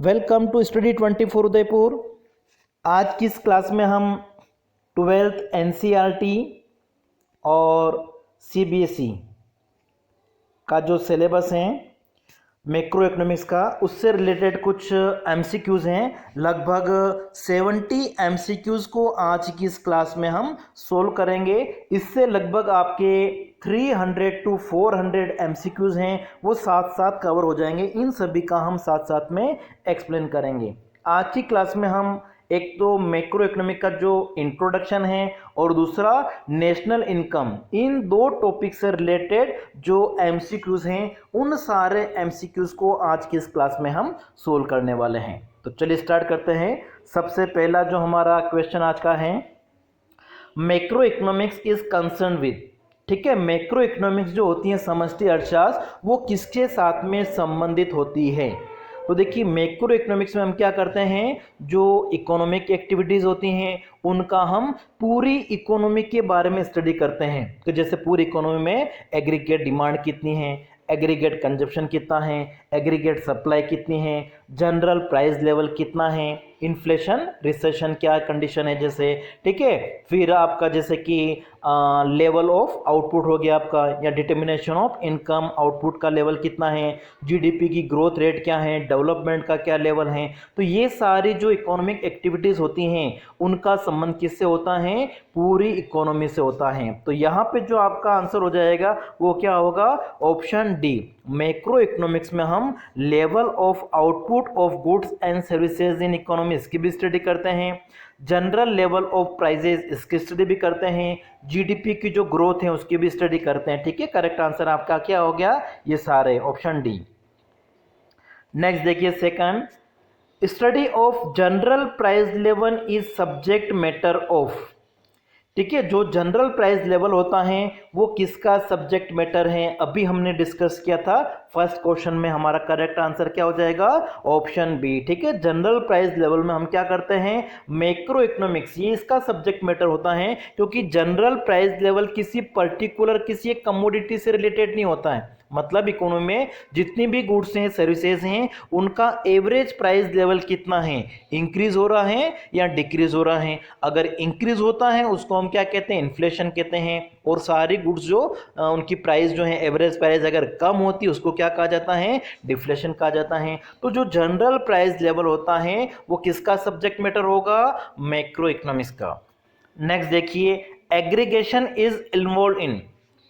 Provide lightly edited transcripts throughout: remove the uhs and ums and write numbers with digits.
Welcome to study 24 Udaipur. आज की इस क्लास में हम 12th एनसीईआरटी और सीबीएसई का जो सिलेबस है मैक्रो इकोनॉमिक्स का, उससे रिलेटेड कुछ एमसीक्यूज़ हैं। लगभग 70 एमसीक्यूज़ को आज की इस क्लास में हम सोल्व करेंगे। इससे लगभग आपके 300 टू 400 एमसीक्यूज़ हैं, वो साथ साथ कवर हो जाएंगे। इन सभी का हम साथ साथ में एक्सप्लेन करेंगे। आज की क्लास में हम एक तो मैक्रो इकोनॉमिक का जो इंट्रोडक्शन है और दूसरा नेशनल इनकम, इन दो टॉपिक से रिलेटेड जो एमसीक्यूज हैं उन सारे एमसीक्यूज को आज की इस क्लास में हम सोल्व करने वाले हैं। तो चलिए स्टार्ट करते हैं। सबसे पहला जो हमारा क्वेश्चन आज का है, macro economics is concern with, ठीक है, मैक्रो इकोनॉमिक्स जो होती है समष्टि अर्थशास्त्र, वो किसके साथ में संबंधित होती है। तो देखिए मैक्रो इकोनॉमिक्स में हम क्या करते हैं, जो इकोनॉमिक एक्टिविटीज़ होती हैं उनका हम पूरी इकोनॉमी के बारे में स्टडी करते हैं। तो जैसे पूरी इकोनॉमी में एग्रीगेट डिमांड कितनी है, एग्रीगेट कंजप्शन कितना है, एग्रीगेट सप्लाई कितनी है, जनरल प्राइस लेवल कितना है, इन्फ्लेशन रिसेशन क्या कंडीशन है जैसे, ठीक है। फिर आपका जैसे कि लेवल ऑफ आउटपुट हो गया आपका, या डिटर्मिनेशन ऑफ इनकम आउटपुट का लेवल कितना है, जीडीपी की ग्रोथ रेट क्या है, डेवलपमेंट का क्या लेवल है। तो ये सारी जो इकोनॉमिक एक्टिविटीज़ होती हैं उनका संबंध किससे होता है, पूरी इकोनॉमी से होता है। तो यहाँ पे जो आपका आंसर हो जाएगा वो क्या होगा, ऑप्शन डी। मैक्रो इकोनॉमिक्स में हम level of output of goods and services in economy इसकी भी स्टडी करते हैं, जनरल लेवल ऑफ प्राइजेस इसकी स्टडी भी करते हैं, जीडीपी की जो ग्रोथ है उसकी भी स्टडी करते हैं। ठीक है, करेक्ट आंसर आपका क्या हो गया, ये सारे, ऑप्शन डी। नेक्स्ट देखिए second, study of general price level is subject matter of, ठीक है, जो जनरल प्राइस लेवल होता है वो किसका सब्जेक्ट मैटर है, अभी हमने डिस्कस किया था फर्स्ट क्वेश्चन में। हमारा करेक्ट आंसर क्या हो जाएगा, ऑप्शन बी। ठीक है, जनरल प्राइस लेवल में हम क्या करते हैं, मैक्रो इकोनॉमिक्स, ये इसका सब्जेक्ट मैटर होता है, क्योंकि जनरल प्राइस लेवल किसी पर्टिकुलर किसी एक कमोडिटी से रिलेटेड नहीं होता है। मतलब इकोनॉमी में जितनी भी गुड्स हैं सर्विसेज हैं उनका एवरेज प्राइस लेवल कितना है, इंक्रीज हो रहा है या डिक्रीज हो रहा है। अगर इंक्रीज होता है उसको हम क्या कहते हैं, इन्फ्लेशन कहते हैं। और सारी गुड्स जो उनकी प्राइस जो है एवरेज प्राइस अगर कम होती है उसको क्या कहा जाता है, डिफ्लेशन कहा जाता है। तो जो जनरल प्राइस लेवल होता है वो किसका सब्जेक्ट मैटर होगा, मैक्रो इकोनॉमिक्स का। नेक्स्ट देखिए, एग्रीगेशन इज इन्वॉल्व इन,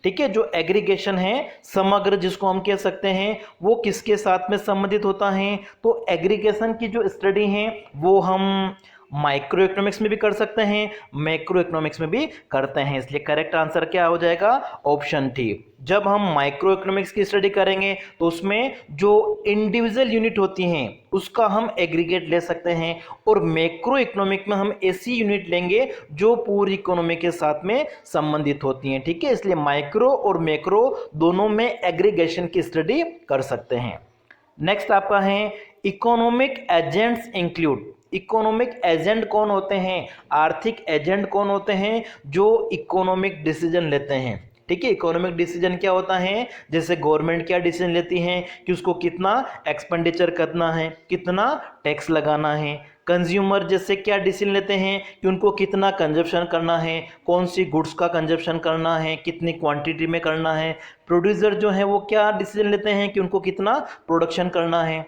ठीक है, जो एग्रीगेशन है समग्र जिसको हम कह सकते हैं वो किसके साथ में संबंधित होता है। तो एग्रीगेशन की जो स्टडी है वो हम माइक्रो इकोनॉमिक्स में भी कर सकते हैं, मैक्रो इकोनॉमिक्स में भी करते हैं। इसलिए करेक्ट आंसर क्या हो जाएगा, ऑप्शन डी। जब हम माइक्रो इकोनॉमिक्स की स्टडी करेंगे तो उसमें जो इंडिविजुअल यूनिट होती हैं उसका हम एग्रीगेट ले सकते हैं, और मैक्रो इकोनॉमिक में हम ऐसी यूनिट लेंगे जो पूरी इकोनॉमी के साथ में संबंधित होती हैं। ठीक है, इसलिए माइक्रो और मैक्रो दोनों में एग्रीगेशन की स्टडी कर सकते हैं। नेक्स्ट आपका है, economic agents include, economic agent कौन होते हैं, आर्थिक एजेंट कौन होते हैं जो इकोनॉमिक डिसीजन लेते हैं। ठीक है, इकोनॉमिक डिसीजन क्या होता है, जैसे गवर्नमेंट क्या डिसीजन लेती है कि उसको कितना एक्सपेंडिचर करना है, कितना टैक्स लगाना है। कंज्यूमर जैसे क्या डिसीजन लेते हैं कि उनको कितना कंजप्शन करना है, कौन सी गुड्स का कंजप्शन करना है, कितनी क्वांटिटी में करना है। प्रोड्यूसर जो है वो क्या डिसीजन लेते हैं कि उनको कितना प्रोडक्शन करना है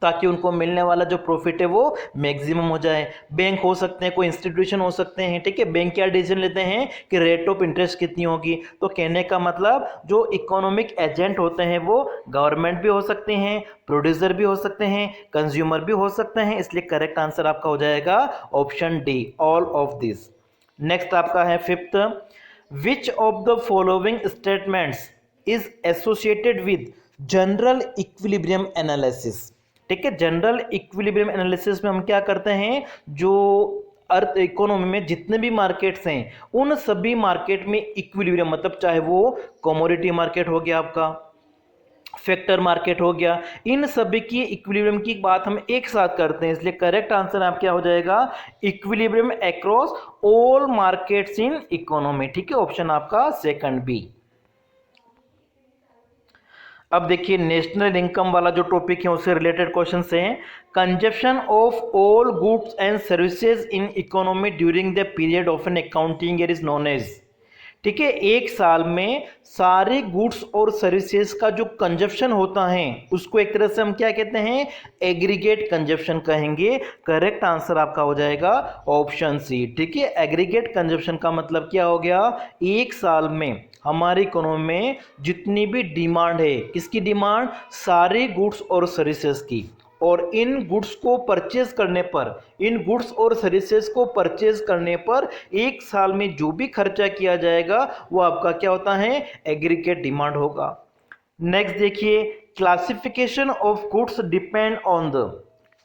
ताकि उनको मिलने वाला जो प्रॉफिट है वो मैक्सिमम हो जाए। बैंक हो सकते हैं, कोई इंस्टीट्यूशन हो सकते हैं, ठीक है, बैंक क्या डिसीजन लेते हैं कि रेट ऑफ इंटरेस्ट कितनी होगी। तो कहने का मतलब जो इकोनॉमिक एजेंट होते हैं वो गवर्नमेंट भी हो सकते हैं, प्रोड्यूसर भी हो सकते हैं, कंज्यूमर भी हो सकते हैं। इसलिए करेक्ट आंसर आपका हो जाएगा option D, all of this. Next आपका है fifth, which of the following statements is associated with general equilibrium analysis. ठीक है, जनरल इक्विलिब्रियम एनालिसिस में हम क्या करते हैं, जो अर्थ इकोनॉमी में जितने भी मार्केट्स हैं उन सभी मार्केट में इक्विलिब्रियम, मतलब चाहे वो कमोडिटी मार्केट हो गया आपका, फैक्टर मार्केट हो गया, इन सभी की इक्विलिब्रियम की बात हम एक साथ करते हैं। इसलिए करेक्ट आंसर आप क्या हो जाएगा, equilibrium across all markets in economy. ठीक है, ऑप्शन आपका सेकंड बी। अब देखिए नेशनल इनकम वाला जो टॉपिक है उससे रिलेटेड क्वेश्चन हैं। Consumption of all goods and services in economy during the period of an accounting year is known as, ठीक है, एक साल में सारे गुड्स और सर्विसेज का जो कंजप्शन होता है उसको एक तरह से हम क्या कहते हैं, एग्रीगेट कंजप्शन कहेंगे। करेक्ट आंसर आपका हो जाएगा ऑप्शन सी, ठीक है। एग्रीगेट कंजप्शन का मतलब क्या हो गया, एक साल में हमारी इकोनॉमी में जितनी भी डिमांड है, किसकी डिमांड, सारे गुड्स और सर्विसेज की, और इन गुड्स को परचेज करने पर, इन गुड्स और सर्विसेज को परचेज करने पर एक साल में जो भी खर्चा किया जाएगा वो आपका क्या होता है, एग्रीगेट डिमांड होगा। नेक्स्ट देखिए, classification of goods depend on the,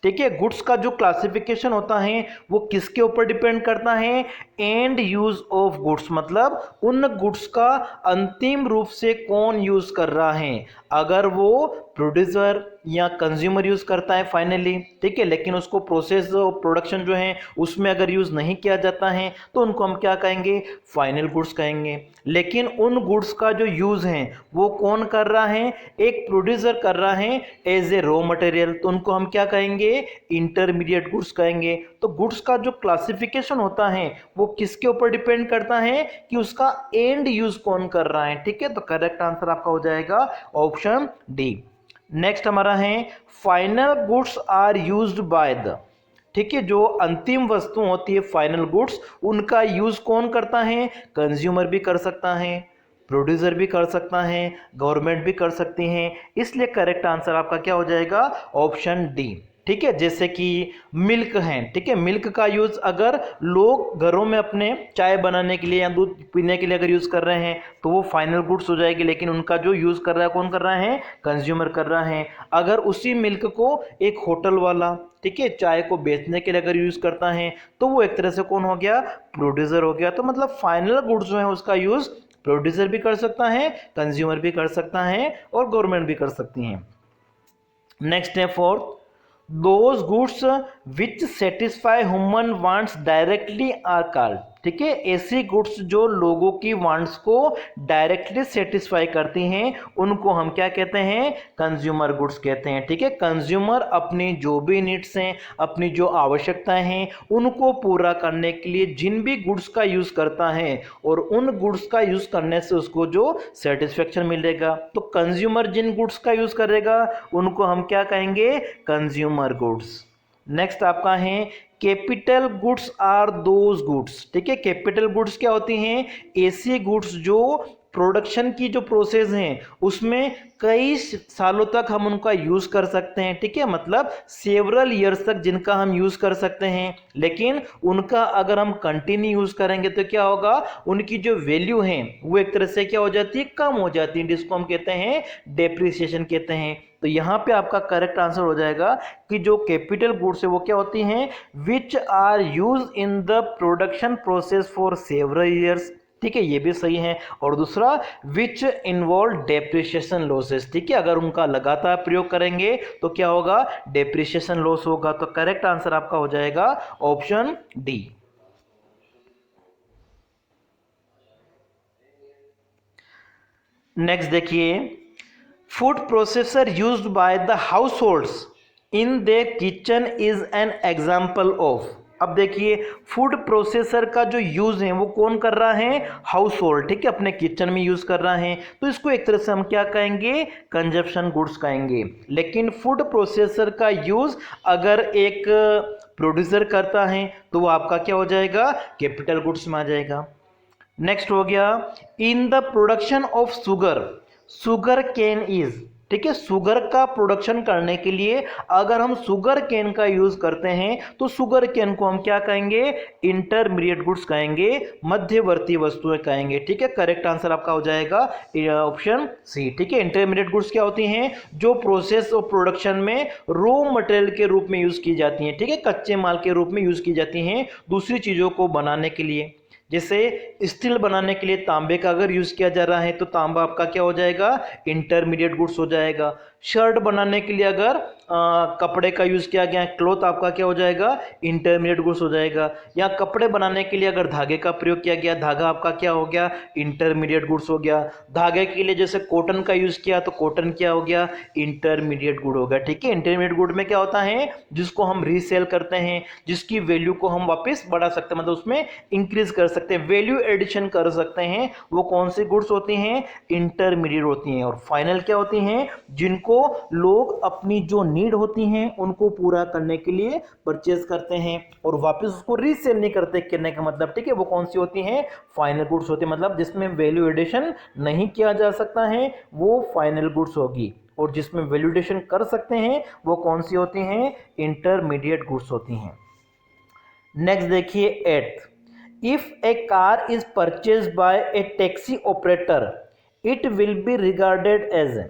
ठीक है, गुड्स का जो क्लासिफिकेशन होता है वो किसके ऊपर डिपेंड करता है, एंड यूज ऑफ गुड्स, मतलब उन गुड्स का अंतिम रूप से कौन यूज कर रहा है, अगर वो प्रोड्यूसर या कंज्यूमर यूज करता है फाइनली, ठीक है, लेकिन उसको प्रोसेस और प्रोडक्शन जो है उसमें अगर यूज नहीं किया जाता है तो उनको हम क्या कहेंगे, फाइनल गुड्स कहेंगे। लेकिन उन गुड्स का जो यूज है वो कौन कर रहा है, एक प्रोड्यूसर कर रहा है एज ए रॉ मटेरियल, तो उनको हम क्या कहेंगे, इंटरमीडिएट गुड्स कहेंगे। तो गुड्स का जो क्लासिफिकेशन होता है वो किसके ऊपर डिपेंड करता है कि उसका एंड यूज कौन कर रहा है, ठीक है। तो करेक्ट आंसर आपका हो जाएगा ऑप्शन डी। नेक्स्ट हमारा है final goods are used by the, ठीक है, जो अंतिम वस्तु होती है फाइनल गुड्स, उनका यूज कौन करता है, कंज्यूमर भी कर सकता है, प्रोड्यूसर भी कर सकता है, गवर्नमेंट भी कर सकती है, इसलिए करेक्ट आंसर आपका क्या हो जाएगा, ऑप्शन डी, ठीक है। जैसे कि मिल्क है, ठीक है, मिल्क का यूज अगर लोग घरों में अपने चाय बनाने के लिए या दूध पीने के लिए अगर यूज कर रहे हैं तो वो फाइनल गुड्स हो जाएगी, लेकिन उनका जो यूज कर रहा है कौन कर रहा है, कंज्यूमर कर रहा है। अगर उसी मिल्क को एक होटल वाला, ठीक है, चाय को बेचने के लिए अगर यूज करता है तो वो एक तरह से कौन हो गया, प्रोड्यूसर हो गया। तो मतलब फाइनल गुड्स जो है उसका यूज प्रोड्यूसर भी कर सकता है, कंज्यूमर भी कर सकता है, और गवर्नमेंट भी कर सकती है। नेक्स्ट है fourth, those goods which satisfy human wants directly are called, ठीक है, ऐसी गुड्स जो लोगों की वांट्स को डायरेक्टली सेटिस्फाई करती हैं उनको हम क्या कहते हैं, कंज्यूमर गुड्स कहते हैं, ठीक है। कंज्यूमर अपनी जो भी नीड्स हैं, अपनी जो आवश्यकताएं हैं उनको पूरा करने के लिए जिन भी गुड्स का यूज करता है और उन गुड्स का यूज करने से उसको जो सेटिस्फेक्शन मिलेगा, तो कंज्यूमर जिन गुड्स का यूज करेगा उनको हम क्या कहेंगे, कंज्यूमर गुड्स। नेक्स्ट आपका है capital goods are those goods, ठीक है, कैपिटल गुड्स क्या होती हैं, ऐसी गुड्स जो प्रोडक्शन की जो प्रोसेस हैं उसमें कई सालों तक हम उनका यूज कर सकते हैं, ठीक है, मतलब सेवरल ईयर्स तक जिनका हम यूज कर सकते हैं, लेकिन उनका अगर हम कंटिन्यू यूज करेंगे तो क्या होगा, उनकी जो वैल्यू है वो एक तरह से क्या हो जाती है, कम हो जाती है, जिसको हम कहते हैं डेप्रिसिएशन कहते हैं। तो यहाँ पे आपका करेक्ट आंसर हो जाएगा कि जो कैपिटल गुड्स है वो क्या होती हैं, which are use in the production process for several years, ठीक है, ये भी सही है। और दूसरा विच इन्वॉल्व डेप्रिसिएशन लॉसेस, ठीक है, अगर उनका लगातार प्रयोग करेंगे तो क्या होगा, डेप्रिसिएशन लॉस होगा। तो करेक्ट आंसर आपका हो जाएगा ऑप्शन डी। नेक्स्ट देखिए, food processor used by the households in the kitchen is an example of. अब देखिए फूड प्रोसेसर का जो यूज है वो कौन कर रहा है, हाउस होल्ड, ठीक है, अपने किचन में यूज कर रहा है, तो इसको एक तरह से हम क्या कहेंगे, कंजप्शन गुड्स कहेंगे। लेकिन फूड प्रोसेसर का यूज अगर एक प्रोड्यूसर करता है तो वो आपका क्या हो जाएगा, कैपिटल गुड्स में आ जाएगा। नेक्स्ट हो गया, in the production of sugar, sugar cane is, ठीक है, शुगर का प्रोडक्शन करने के लिए अगर हम शुगर केन का यूज करते हैं तो शुगर केन को हम क्या कहेंगे, इंटरमीडिएट गुड्स कहेंगे, मध्यवर्ती वस्तुएं कहेंगे, ठीक है। करेक्ट आंसर आपका हो जाएगा ऑप्शन सी, ठीक है। इंटरमीडिएट गुड्स क्या होती हैं, जो प्रोसेस और प्रोडक्शन में रॉ मटेरियल के रूप में यूज की जाती हैं, ठीक है, कच्चे माल के रूप में यूज की जाती हैं दूसरी चीजों को बनाने के लिए। जैसे स्टील बनाने के लिए तांबे का अगर यूज किया जा रहा है तो तांबा आपका क्या हो जाएगा, इंटरमीडिएट गुड्स हो जाएगा। शर्ट बनाने के लिए अगर कपड़े का यूज़ किया गया है, क्लॉथ आपका क्या हो जाएगा, इंटरमीडिएट गुड्स हो जाएगा। या कपड़े बनाने के लिए अगर धागे का प्रयोग किया गया, धागा आपका क्या हो गया, इंटरमीडिएट गुड्स हो गया। धागे के लिए जैसे कॉटन का यूज़ किया तो कॉटन क्या हो गया, इंटरमीडिएट गुड हो गया। ठीक है, इंटरमीडिएट गुड में क्या होता है, जिसको हम रीसेल करते हैं, जिसकी वैल्यू को हम वापस बढ़ा सकते हैं, मतलब उसमें इंक्रीज कर सकते हैं, वैल्यू एडिशन कर सकते हैं। वो कौन सी गुड्स होती हैं, इंटरमीडिएट होती हैं। और फाइनल क्या होती हैं, जिनको लोग अपनी जो नीड होती हैं उनको पूरा करने के लिए परचेज करते हैं और वापस उसको रीसेल नहीं करते, कहने का मतलब। ठीक है, वो कौन सी होती हैं, फाइनल गुड्स होती है, मतलब जिसमें वैल्यू एडिशन नहीं किया जा सकता है वो फाइनल गुड्स होगी, और जिसमें वैल्यू एडिशन कर सकते हैं वो कौन सी होती हैं, इंटरमीडिएट गुड्स होती हैं। नेक्स्ट देखिए 8th, if a car is purchase by a taxi operator it will be regarded as.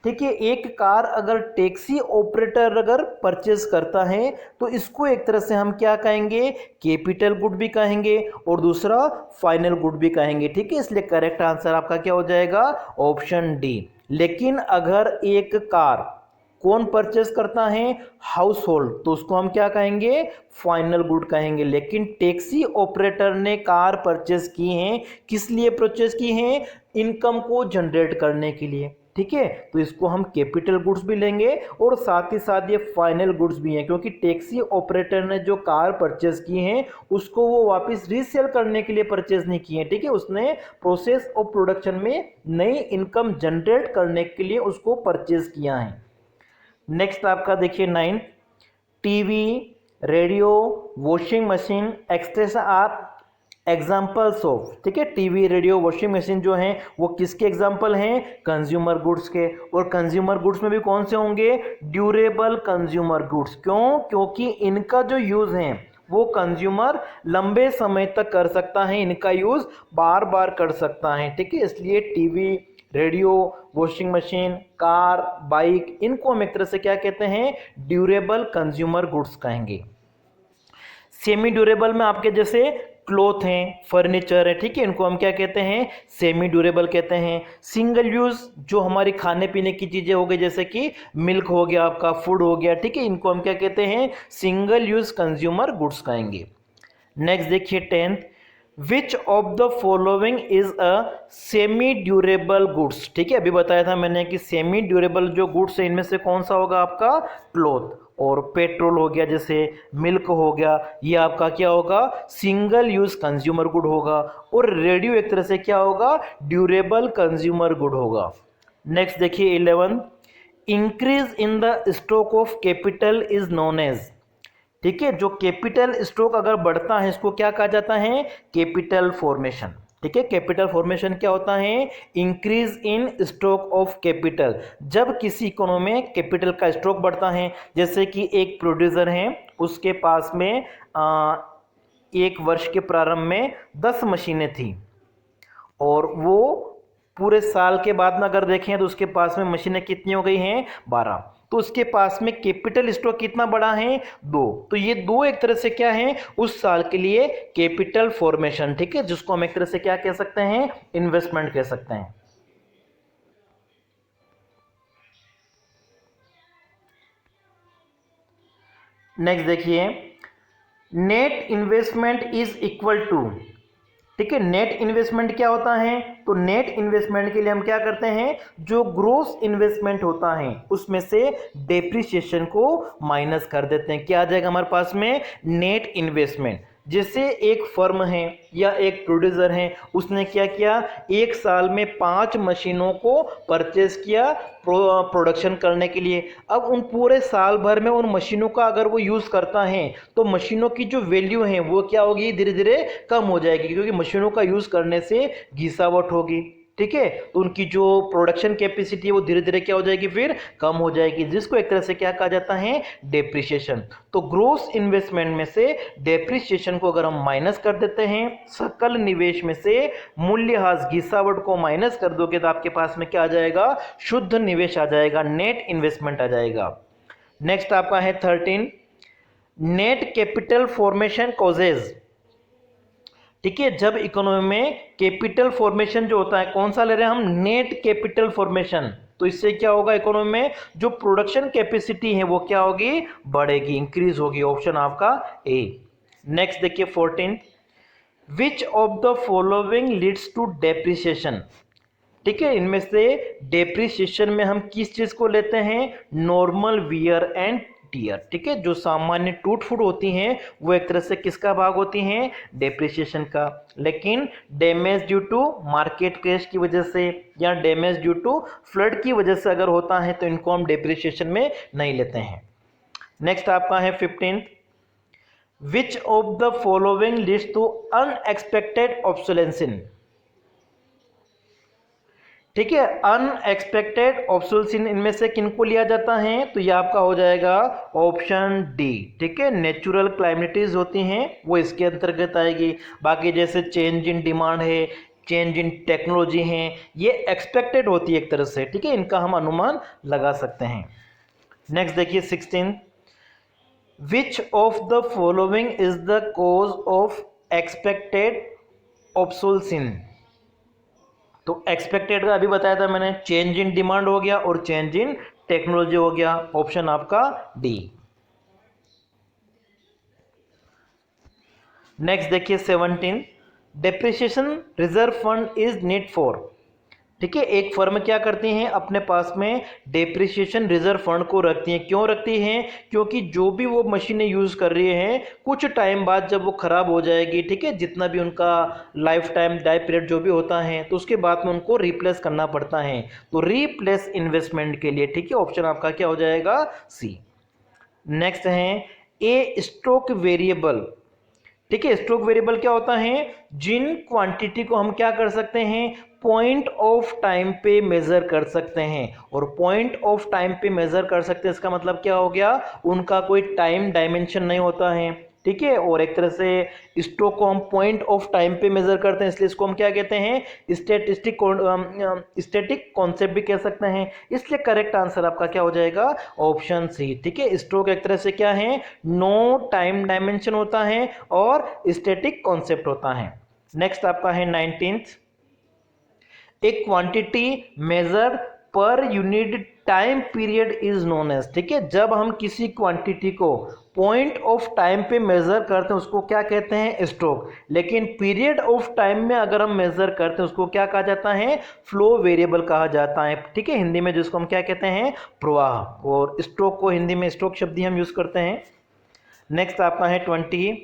ठीक है, एक कार अगर टैक्सी ऑपरेटर अगर परचेज करता है तो इसको एक तरह से हम क्या कहेंगे, कैपिटल गुड भी कहेंगे और दूसरा फाइनल गुड भी कहेंगे। ठीक है, इसलिए करेक्ट आंसर आपका क्या हो जाएगा, ऑप्शन डी। लेकिन अगर एक कार कौन परचेस करता है, हाउस होल्ड, तो उसको हम क्या कहेंगे, फाइनल गुड कहेंगे। लेकिन टैक्सी ऑपरेटर ने कार परचेस की है, किस लिए परचेस की है, इनकम को जनरेट करने के लिए। ठीक है, तो इसको हम कैपिटल गुड्स भी लेंगे और साथ ही साथ ये फाइनल गुड्स भी हैं, क्योंकि टैक्सी ऑपरेटर ने जो कार परचेज की है उसको वो वापस रीसेल करने के लिए परचेज नहीं की है। ठीक है, उसने प्रोसेस ऑफ प्रोडक्शन में नई इनकम जनरेट करने के लिए उसको परचेज किया है। नेक्स्ट आपका देखिए 9, TV, radio, washing machine etcetera are examples of. ठीक है, टीवी, रेडियो, वॉशिंग मशीन जो हैं वो किसके एग्जाम्पल हैं, कंज्यूमर गुड्स के। और कंज्यूमर गुड्स में भी कौन से होंगे, ड्यूरेबल कंज्यूमर गुड्स। क्यों, क्योंकि इनका जो यूज़ है वो कंज्यूमर लंबे समय तक कर सकता है, इनका यूज़ बार बार कर सकता है। ठीक है, इसलिए TV, radio, washing machine, car, bike, इनको हम एक तरह से क्या कहते हैं, ड्यूरेबल कंज्यूमर गुड्स कहेंगे। सेमी ड्यूरेबल में आपके जैसे क्लॉथ हैं, फर्नीचर है, ठीक है, इनको हम क्या कहते हैं, सेमी ड्यूरेबल कहते हैं। सिंगल यूज जो हमारी खाने पीने की चीज़ें हो गई, जैसे कि मिल्क हो गया, आपका फूड हो गया, ठीक है, इनको हम क्या कहते हैं, सिंगल यूज कंज्यूमर गुड्स कहेंगे। नेक्स्ट देखिए 10th, which of the following is a semi durable goods. ठीक है, अभी बताया था मैंने कि सेमी ड्यूरेबल जो गुड्स है इनमें से कौन सा होगा आपका, क्लॉथ। और पेट्रोल हो गया, जैसे मिल्क हो गया, ये आपका क्या होगा, सिंगल यूज कंज्यूमर गुड होगा। और रेडियो एक तरह से क्या होगा, ड्यूरेबल कंज्यूमर गुड होगा। नेक्स्ट देखिए 11, increase in the stock of capital is known as. ठीक है, जो कैपिटल स्टॉक अगर बढ़ता है इसको क्या कहा जाता है, कैपिटल फॉर्मेशन। ठीक है, कैपिटल फॉर्मेशन क्या होता है, increase in stock of capital. जब किसी इकोनॉमी में कैपिटल का स्टॉक बढ़ता है, जैसे कि एक प्रोड्यूसर है, उसके पास में एक वर्ष के प्रारंभ में 10 मशीनें थी और वो पूरे साल के बाद में अगर देखें तो उसके पास में मशीनें कितनी हो गई हैं, 12। तो उसके पास में कैपिटल स्टॉक कितना बड़ा है, 2। तो ये 2 एक तरह से क्या है, उस साल के लिए कैपिटल फॉर्मेशन। ठीक है, जिसको हम एक तरह से क्या कह सकते हैं, इन्वेस्टमेंट कह सकते हैं। नेक्स्ट देखिए, net investment is equal to. ठीक है, नेट इन्वेस्टमेंट क्या होता है, तो नेट इन्वेस्टमेंट के लिए हम क्या करते हैं, जो ग्रोस इन्वेस्टमेंट होता है उसमें से डेप्रिसिएशन को माइनस कर देते हैं। क्या आ जाएगा हमारे पास में, नेट इन्वेस्टमेंट। जैसे एक फर्म है या एक प्रोड्यूसर है, उसने क्या किया, एक साल में 5 मशीनों को परचेज किया प्रोडक्शन करने के लिए। अब उन पूरे साल भर में उन मशीनों का अगर वो यूज़ करता है तो मशीनों की जो वैल्यू है वो क्या होगी, धीरे धीरे कम हो जाएगी, क्योंकि मशीनों का यूज़ करने से घिसावट होगी। ठीक है, तो उनकी जो प्रोडक्शन कैपेसिटी है वो धीरे धीरे क्या हो जाएगी, फिर कम हो जाएगी, जिसको एक तरह से क्या कहा जाता है, डेप्रिसिएशन। तो ग्रोस इन्वेस्टमेंट में से डेप्रिसिएशन को अगर हम माइनस कर देते हैं, सकल निवेश में से मूल्यह्रास घिसावट को माइनस कर दोगे तो आपके पास में क्या आ जाएगा, शुद्ध निवेश आ जाएगा, नेट इन्वेस्टमेंट आ जाएगा। नेक्स्ट आपका है 13, नेट कैपिटल फॉर्मेशन कॉजेज। ठीक है, जब इकोनॉमी में कैपिटल फॉर्मेशन जो होता है, कौन सा ले रहे हैं हम, नेट कैपिटल फॉर्मेशन, तो इससे क्या होगा, इकोनॉमी में जो प्रोडक्शन कैपेसिटी है वो क्या होगी, बढ़ेगी, इंक्रीज होगी। ऑप्शन आपका ए। नेक्स्ट देखिए 14, which of the following leads to depreciation. ठीक है, इनमें से डेप्रिसिएशन में हम किस चीज को लेते हैं, नॉर्मल वियर एंड टियर। ठीक है, जो सामान्य टूट फूट होती हैं वो एक तरह से किसका भाग होती हैं, डेप्रिसिएशन का। लेकिन damage due to market crash की वजह से या डैमेज ड्यू टू फ्लड की वजह से अगर होता है तो इनको हम डेप्रिसिएशन में नहीं लेते हैं। नेक्स्ट आपका है 15, which of the following leads to unexpected obsolescence. ठीक है, अनएक्सपेक्टेड ऑब्सोलेंस इनमें से किनको लिया जाता है, तो ये आपका हो जाएगा ऑप्शन डी। ठीक है, नेचुरल क्लाइमेटीज होती हैं वो इसके अंतर्गत आएगी। बाकी जैसे चेंज इन डिमांड है, चेंज इन टेक्नोलॉजी है, ये एक्सपेक्टेड होती है एक तरह से। ठीक है, इनका हम अनुमान लगा सकते हैं। नेक्स्ट देखिए 16, which of the following is the cause of expected obsolescence. तो एक्सपेक्टेड का अभी बताया था मैंने, चेंज इन डिमांड हो गया और चेंज इन टेक्नोलॉजी हो गया। ऑप्शन आपका डी। नेक्स्ट देखिए 17, depreciation reserve fund is need for. ठीक है, एक फर्म क्या करती हैं, अपने पास में डेप्रिसिएशन रिजर्व फंड को रखती हैं। क्यों रखती हैं, क्योंकि जो भी वो मशीनें यूज़ कर रही हैं कुछ टाइम बाद जब वो ख़राब हो जाएगी, ठीक है, जितना भी उनका लाइफ टाइम लाइफ पीरियड जो भी होता है, तो उसके बाद में उनको रिप्लेस करना पड़ता है। तो रिप्लेस इन्वेस्टमेंट के लिए, ठीक है, ऑप्शन आपका क्या हो जाएगा, सी। नेक्स्ट है ए स्टॉक वेरिएबल। ठीक है, स्टॉक वेरिएबल क्या होता है, जिन क्वांटिटी को हम क्या कर सकते हैं, पॉइंट ऑफ टाइम पे मेजर कर सकते हैं। और पॉइंट ऑफ टाइम पे मेजर कर सकते हैं इसका मतलब क्या हो गया, उनका कोई टाइम डायमेंशन नहीं होता है। ठीक है, और एक तरह से स्टॉक को हम पॉइंट ऑफ टाइम पे मेजर करते हैं, इसलिए इसको हम क्या कहते हैं, स्टैटिक कॉन्सेप्ट भी कह सकते हैं। इसलिए करेक्ट आंसर आपका क्या हो जाएगा, ऑप्शन सी। ठीक है, स्टॉक एक तरह से क्या है, नो टाइम डायमेंशन होता है और स्टैटिक कॉन्सेप्ट होता है। नेक्स्ट आपका है 19th, एक quantity measure per unit time period is known as. ठीक है, जब हम किसी क्वांटिटी को पॉइंट ऑफ टाइम पे मेजर करते हैं उसको क्या कहते हैं, स्टॉक। लेकिन पीरियड ऑफ टाइम में अगर हम मेजर करते हैं उसको क्या कहा जाता है, फ्लो वेरिएबल कहा जाता है। ठीक है, हिंदी में जिसको हम क्या कहते हैं, प्रवाह। और स्टॉक को हिंदी में स्टॉक शब्द ही हम यूज करते हैं। नेक्स्ट आपका है 20,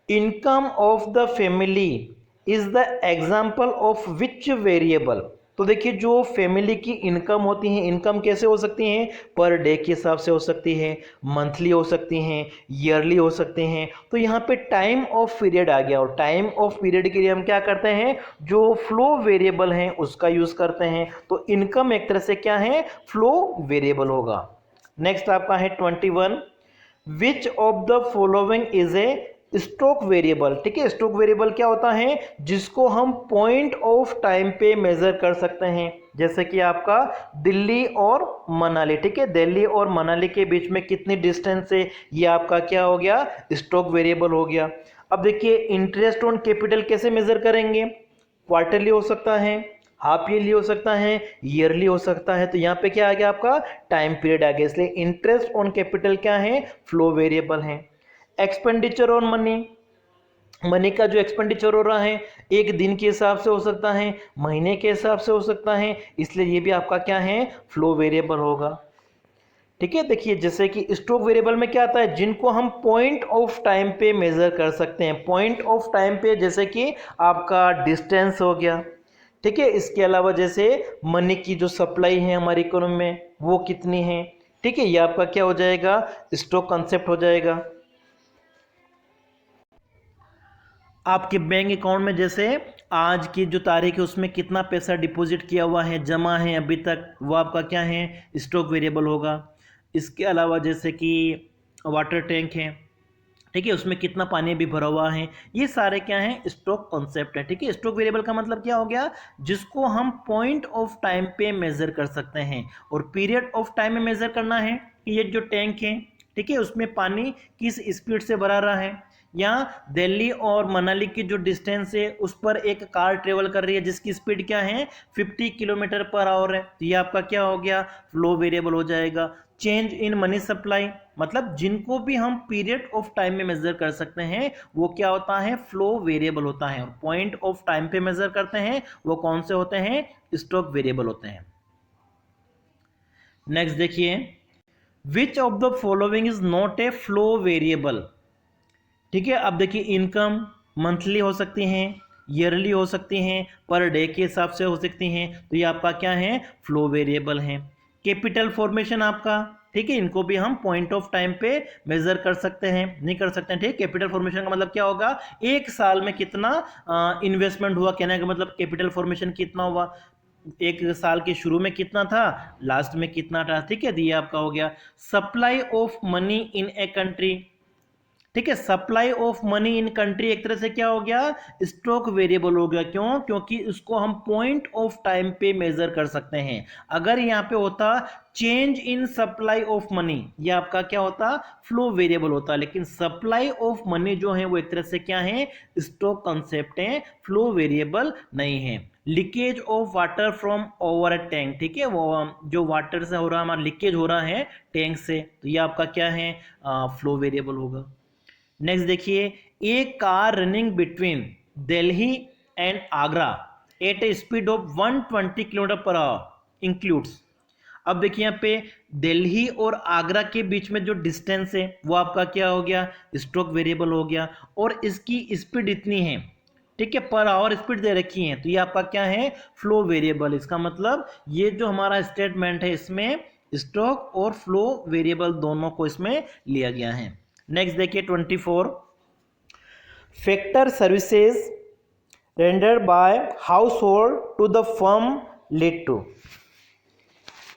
income of the family is the example of which variable. तो देखिए, जो फैमिली की इनकम होती है, इनकम कैसे हो सकती हैं, पर डे के हिसाब से हो सकती है, मंथली हो सकती हैं, ईयरली हो सकते हैं। तो यहाँ पे टाइम ऑफ पीरियड आ गया, और टाइम ऑफ पीरियड के लिए हम क्या करते हैं, जो फ्लो वेरिएबल हैं उसका यूज करते हैं। तो इनकम एक तरह से क्या है, फ्लो वेरिएबल होगा। नेक्स्ट आपका है 21, विच of the following is a stock variable. ठीक है, स्टॉक वेरिएबल क्या होता है, जिसको हम पॉइंट ऑफ टाइम पे मेजर कर सकते हैं। जैसे कि आपका दिल्ली और मनाली। ठीक है, दिल्ली और मनाली के बीच में कितनी डिस्टेंस है, ये आपका क्या हो गया, स्टॉक वेरिएबल हो गया। अब देखिए, इंटरेस्ट ऑन कैपिटल कैसे मेजर करेंगे, क्वार्टरली हो सकता है, हाफ ईयरली हो सकता है, ईयरली हो सकता है। तो यहाँ पे क्या आ गया, आपका टाइम पीरियड आ गया। इसलिए इंटरेस्ट ऑन कैपिटल क्या है, फ्लो वेरिएबल है। एक्सपेंडिचर ऑन मनी, मनी का जो एक्सपेंडिचर हो रहा है एक दिन के हिसाब से हो सकता है, महीने के हिसाब से हो सकता है, इसलिए ये भी आपका क्या है, फ्लो वेरिएबल होगा। ठीक है, देखिए जैसे कि स्टॉक वेरिएबल में क्या आता है, जिनको हम पॉइंट ऑफ टाइम पे मेजर कर सकते हैं। पॉइंट ऑफ टाइम पे जैसे कि आपका डिस्टेंस हो गया। ठीक है, इसके अलावा जैसे मनी की जो सप्लाई है हमारी इकोनॉमी में वो कितनी है। ठीक है, ये आपका क्या हो जाएगा, स्टॉक कंसेप्ट हो जाएगा। आपके बैंक अकाउंट में जैसे आज की जो तारीख है उसमें कितना पैसा डिपॉजिट किया हुआ है, जमा है अभी तक, वो आपका क्या है, स्टॉक वेरिएबल होगा। इसके अलावा जैसे कि वाटर टैंक है, ठीक है, उसमें कितना पानी भी भरा हुआ है, ये सारे क्या हैं, स्टॉक कॉन्सेप्ट है। ठीक है, स्टॉक वेरिएबल का मतलब क्या हो गया, जिसको हम पॉइंट ऑफ टाइम पे मेजर कर सकते हैं। और पीरियड ऑफ टाइम में मेजर करना है कि ये जो टैंक है, ठीक है, उसमें पानी किस स्पीड से भरा रहा है, यहाँ दिल्ली और मनाली की जो डिस्टेंस है उस पर एक कार ट्रेवल कर रही है जिसकी स्पीड क्या है 50 किलोमीटर पर आवर है, तो ये आपका क्या हो गया, फ्लो वेरिएबल हो जाएगा। चेंज इन मनी सप्लाई, मतलब जिनको भी हम पीरियड ऑफ टाइम में मेजर कर सकते हैं वो क्या होता है, फ्लो वेरिएबल होता है। और पॉइंट ऑफ टाइम पे मेजर करते हैं वो कौन से होते हैं, स्टॉक वेरिएबल होते हैं। नेक्स्ट देखिए, which of the following is not A flow variable. ठीक है, अब देखिए इनकम मंथली हो सकती हैं, ईयरली हो सकती हैं, पर डे के हिसाब से हो सकती हैं, तो ये आपका क्या है, फ्लो वेरिएबल है। कैपिटल फॉर्मेशन आपका, ठीक है, इनको भी हम पॉइंट ऑफ टाइम पे मेजर कर सकते हैं, नहीं कर सकते हैं, ठीक है। कैपिटल फॉर्मेशन का मतलब क्या होगा, एक साल में कितना इन्वेस्टमेंट हुआ, कहने का मतलब कैपिटल फॉर्मेशन कितना हुआ, एक साल के शुरू में कितना था, लास्ट में कितना था, ठीक है, ये आपका हो गया। Supply of money in a country, ठीक है, supply of money in country एक तरह से क्या हो गया, स्टॉक वेरिएबल हो गया। क्यों, क्योंकि इसको हम पॉइंट ऑफ टाइम पे मेजर कर सकते हैं। अगर यहाँ पे होता change in supply of money, ये आपका क्या होता, फ्लो वेरिएबल होता। लेकिन सप्लाई ऑफ मनी जो है वो एक तरह से क्या है, स्टॉक कंसेप्ट है, फ्लो वेरिएबल नहीं है। Leakage of water from over a tank, ठीक है, वो जो वाटर से हो रहा है, हमारा लीकेज हो रहा है टैंक से, तो ये आपका क्या है, फ्लो वेरिएबल होगा। नेक्स्ट देखिए, a car running between Delhi and Agra at a speed of 120 kilometre per hour includes. अब देखिए यहाँ पे दिल्ली और आगरा के बीच में जो डिस्टेंस है वो आपका क्या हो गया, स्ट्रोक वेरिएबल हो गया, और इसकी स्पीड इतनी है, ठीक है, पर आवर स्पीड दे रखी है, तो ये आपका क्या है, फ्लो वेरिएबल। इसका मतलब ये जो हमारा स्टेटमेंट है इसमें स्ट्रोक और फ्लो वेरिएबल दोनों को इसमें लिया गया है। नेक्स्ट देखिए 24, factor services rendered by household to the firm lead to,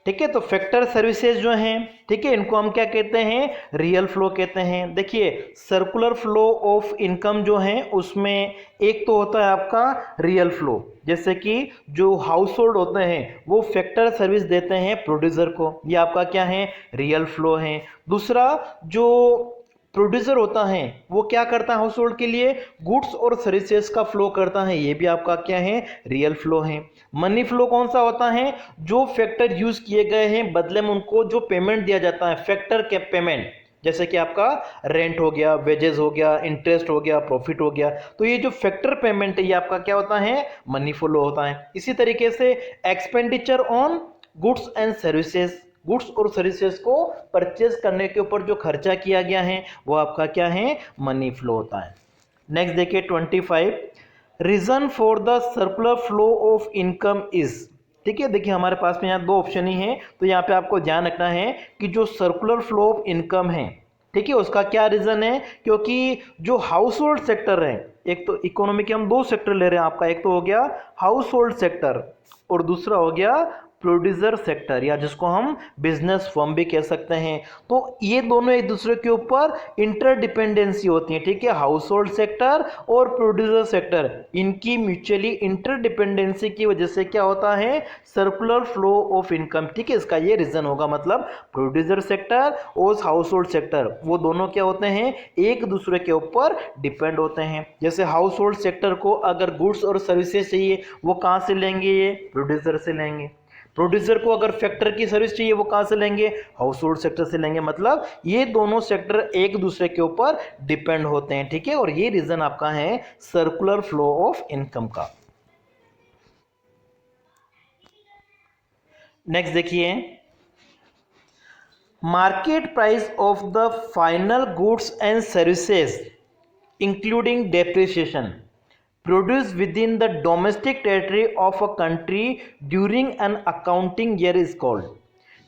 ठीक है, तो फैक्टर सर्विसेज जो हैं, ठीक है, इनको हम क्या कहते हैं, रियल फ्लो कहते हैं। देखिए सर्कुलर फ्लो ऑफ इनकम जो है उसमें एक तो होता है आपका रियल फ्लो, जैसे कि जो हाउस होल्ड होते हैं वो फैक्टर सर्विस देते हैं प्रोड्यूसर को, ये आपका क्या है, रियल फ्लो है। दूसरा जो प्रोड्यूसर होता है वो क्या करता है, हाउस होल्ड के लिए गुड्स और सर्विसेज का फ्लो करता है, ये भी आपका क्या है, रियल फ्लो है। मनी फ्लो कौन सा होता है, जो फैक्टर यूज किए गए हैं बदले में उनको जो पेमेंट दिया जाता है, फैक्टर के पेमेंट, जैसे कि आपका रेंट हो गया, वेजेस हो गया, इंटरेस्ट हो गया, प्रॉफिट हो गया, तो ये जो फैक्टर पेमेंट है ये आपका क्या होता है, मनी फ्लो होता है। इसी तरीके से expenditure on goods and services, goods और सर्विसेज को परचेज करने के ऊपर जो खर्चा किया गया है वो आपका क्या है, मनी फ्लो होता है। नेक्स्ट देखिए 25, reason for the circular flow of income is, ठीक है, देखिए हमारे पास में यहाँ दो ऑप्शन ही हैं, तो यहाँ पे आपको ध्यान रखना है कि जो सर्कुलर फ्लो ऑफ इनकम है, ठीक है, उसका क्या रीजन है, क्योंकि जो हाउस होल्ड सेक्टर है, एक तो इकोनॉमी के हम दो सेक्टर ले रहे हैं आपका, एक तो हो गया हाउस होल्ड सेक्टर और दूसरा हो गया प्रोड्यूसर सेक्टर, या जिसको हम बिजनेस फर्म भी कह सकते हैं। तो ये दोनों एक दूसरे के ऊपर इंटरडिपेंडेंसी होती है, ठीक है, हाउस होल्ड सेक्टर और प्रोड्यूसर सेक्टर, इनकी म्यूचुअली इंटरडिपेंडेंसी की वजह से क्या होता है, सर्कुलर फ्लो ऑफ इनकम, ठीक है, इसका ये रीजन होगा। मतलब प्रोड्यूसर सेक्टर और हाउस होल्ड सेक्टर वो दोनों क्या होते हैं, एक दूसरे के ऊपर डिपेंड होते हैं। जैसे हाउस होल्ड सेक्टर को अगर गुड्स और सर्विसेज चाहिए वो कहाँ से लेंगे, ये प्रोड्यूसर से लेंगे। प्रोड्यूसर को अगर फैक्टर की सर्विस चाहिए वो कहाँ से लेंगे, हाउस होल्ड सेक्टर से लेंगे। मतलब ये दोनों सेक्टर एक दूसरे के ऊपर डिपेंड होते हैं, ठीक है, और ये रीजन आपका है सर्कुलर फ्लो ऑफ इनकम का। नेक्स्ट देखिए, market price of the final goods and services including depreciation produced within the domestic territory of a country during an accounting year is called,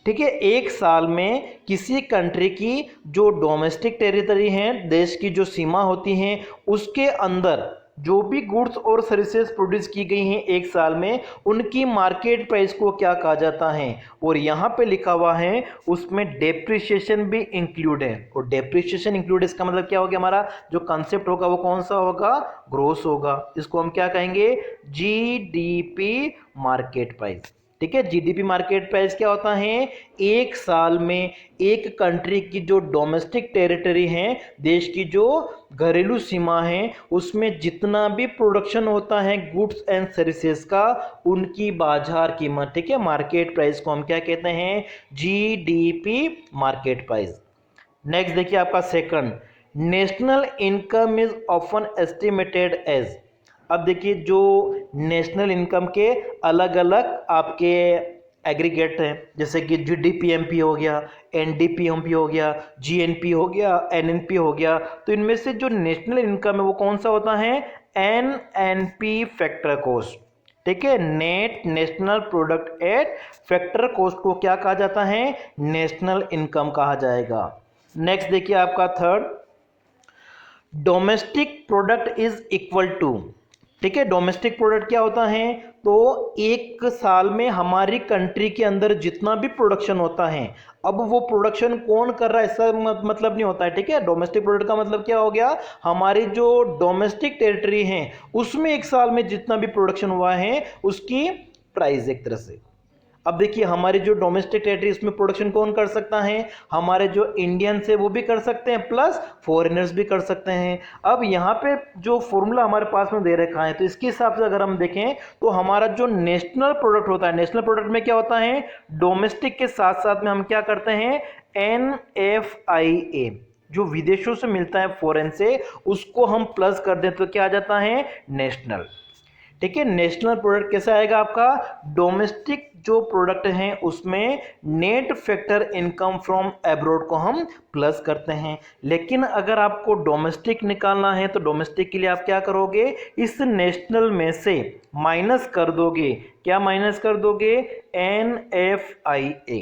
ठीक है, एक साल में किसी कंट्री की जो डोमेस्टिक टेरिटरी है, देश की जो सीमा होती हैं, उसके अंदर जो भी गुड्स और सर्विसेज प्रोड्यूस की गई हैं एक साल में, उनकी मार्केट प्राइस को क्या कहा जाता है। और यहाँ पे लिखा हुआ है उसमें डेप्रिसिएशन भी इंक्लूड है, और डेप्रिसिएशन इंक्लूड इसका मतलब क्या हो गया, हमारा जो कंसेप्ट होगा वो कौन सा होगा, ग्रोस होगा। इसको हम क्या कहेंगे, जीडीपी मार्केट प्राइस। ठीक है। जीडीपी मार्केट प्राइस क्या होता है, एक साल में एक कंट्री की जो डोमेस्टिक टेरिटरी है, देश की जो घरेलू सीमा है, उसमें जितना भी प्रोडक्शन होता है गुड्स एंड सर्विसेज का, उनकी बाजार कीमत, ठीक है, मार्केट प्राइस को हम क्या कहते हैं, जीडीपी मार्केट प्राइस। नेक्स्ट देखिए आपका second, national income is often estimated as. अब देखिए जो नेशनल इनकम के अलग अलग आपके एग्रीगेट हैं, जैसे कि जीडीपीएमपी हो गया, एनडीपीएमपी हो गया, जीएनपी हो गया, एनएनपी हो गया। तो इनमें से जो नेशनल इनकम है वो कौन सा होता है, एनएनपी फैक्टर कॉस्ट, ठीक है। Net national product at factor cost को क्या कहा जाता है, नेशनल इनकम कहा जाएगा। नेक्स्ट देखिए आपका third, domestic product is equal to, ठीक है। डोमेस्टिक प्रोडक्ट क्या होता है, तो एक साल में हमारी कंट्री के अंदर जितना भी प्रोडक्शन होता है, अब वो प्रोडक्शन कौन कर रहा है इसका मतलब नहीं होता है, ठीक है। डोमेस्टिक प्रोडक्ट का मतलब क्या हो गया, हमारी जो डोमेस्टिक टेरिटरी है उसमें एक साल में जितना भी प्रोडक्शन हुआ है उसकी प्राइस एक तरह से। अब देखिए हमारी जो डोमेस्टिक टेरिटरी इसमें प्रोडक्शन कौन कर सकता है, हमारे जो इंडियंस है वो भी कर सकते हैं, प्लस फॉरेनर्स भी कर सकते हैं। अब यहाँ पे जो फॉर्मूला हमारे पास में दे रखा है, तो इसके हिसाब से अगर हम देखें तो हमारा जो नेशनल प्रोडक्ट होता है, नेशनल प्रोडक्ट में क्या होता है, डोमेस्टिक के साथ साथ में हम क्या करते हैं, NFIA जो विदेशों से मिलता है, फॉरेन से, उसको हम प्लस कर दें तो क्या आ जाता है, नेशनल, ठीक है। नेशनल प्रोडक्ट कैसा आएगा आपका, डोमेस्टिक जो प्रोडक्ट है उसमें net factor income from abroad को हम प्लस करते हैं। लेकिन अगर आपको डोमेस्टिक निकालना है तो डोमेस्टिक के लिए आप क्या करोगे, इस नेशनल में से माइनस कर दोगे, क्या माइनस कर दोगे, NFIA।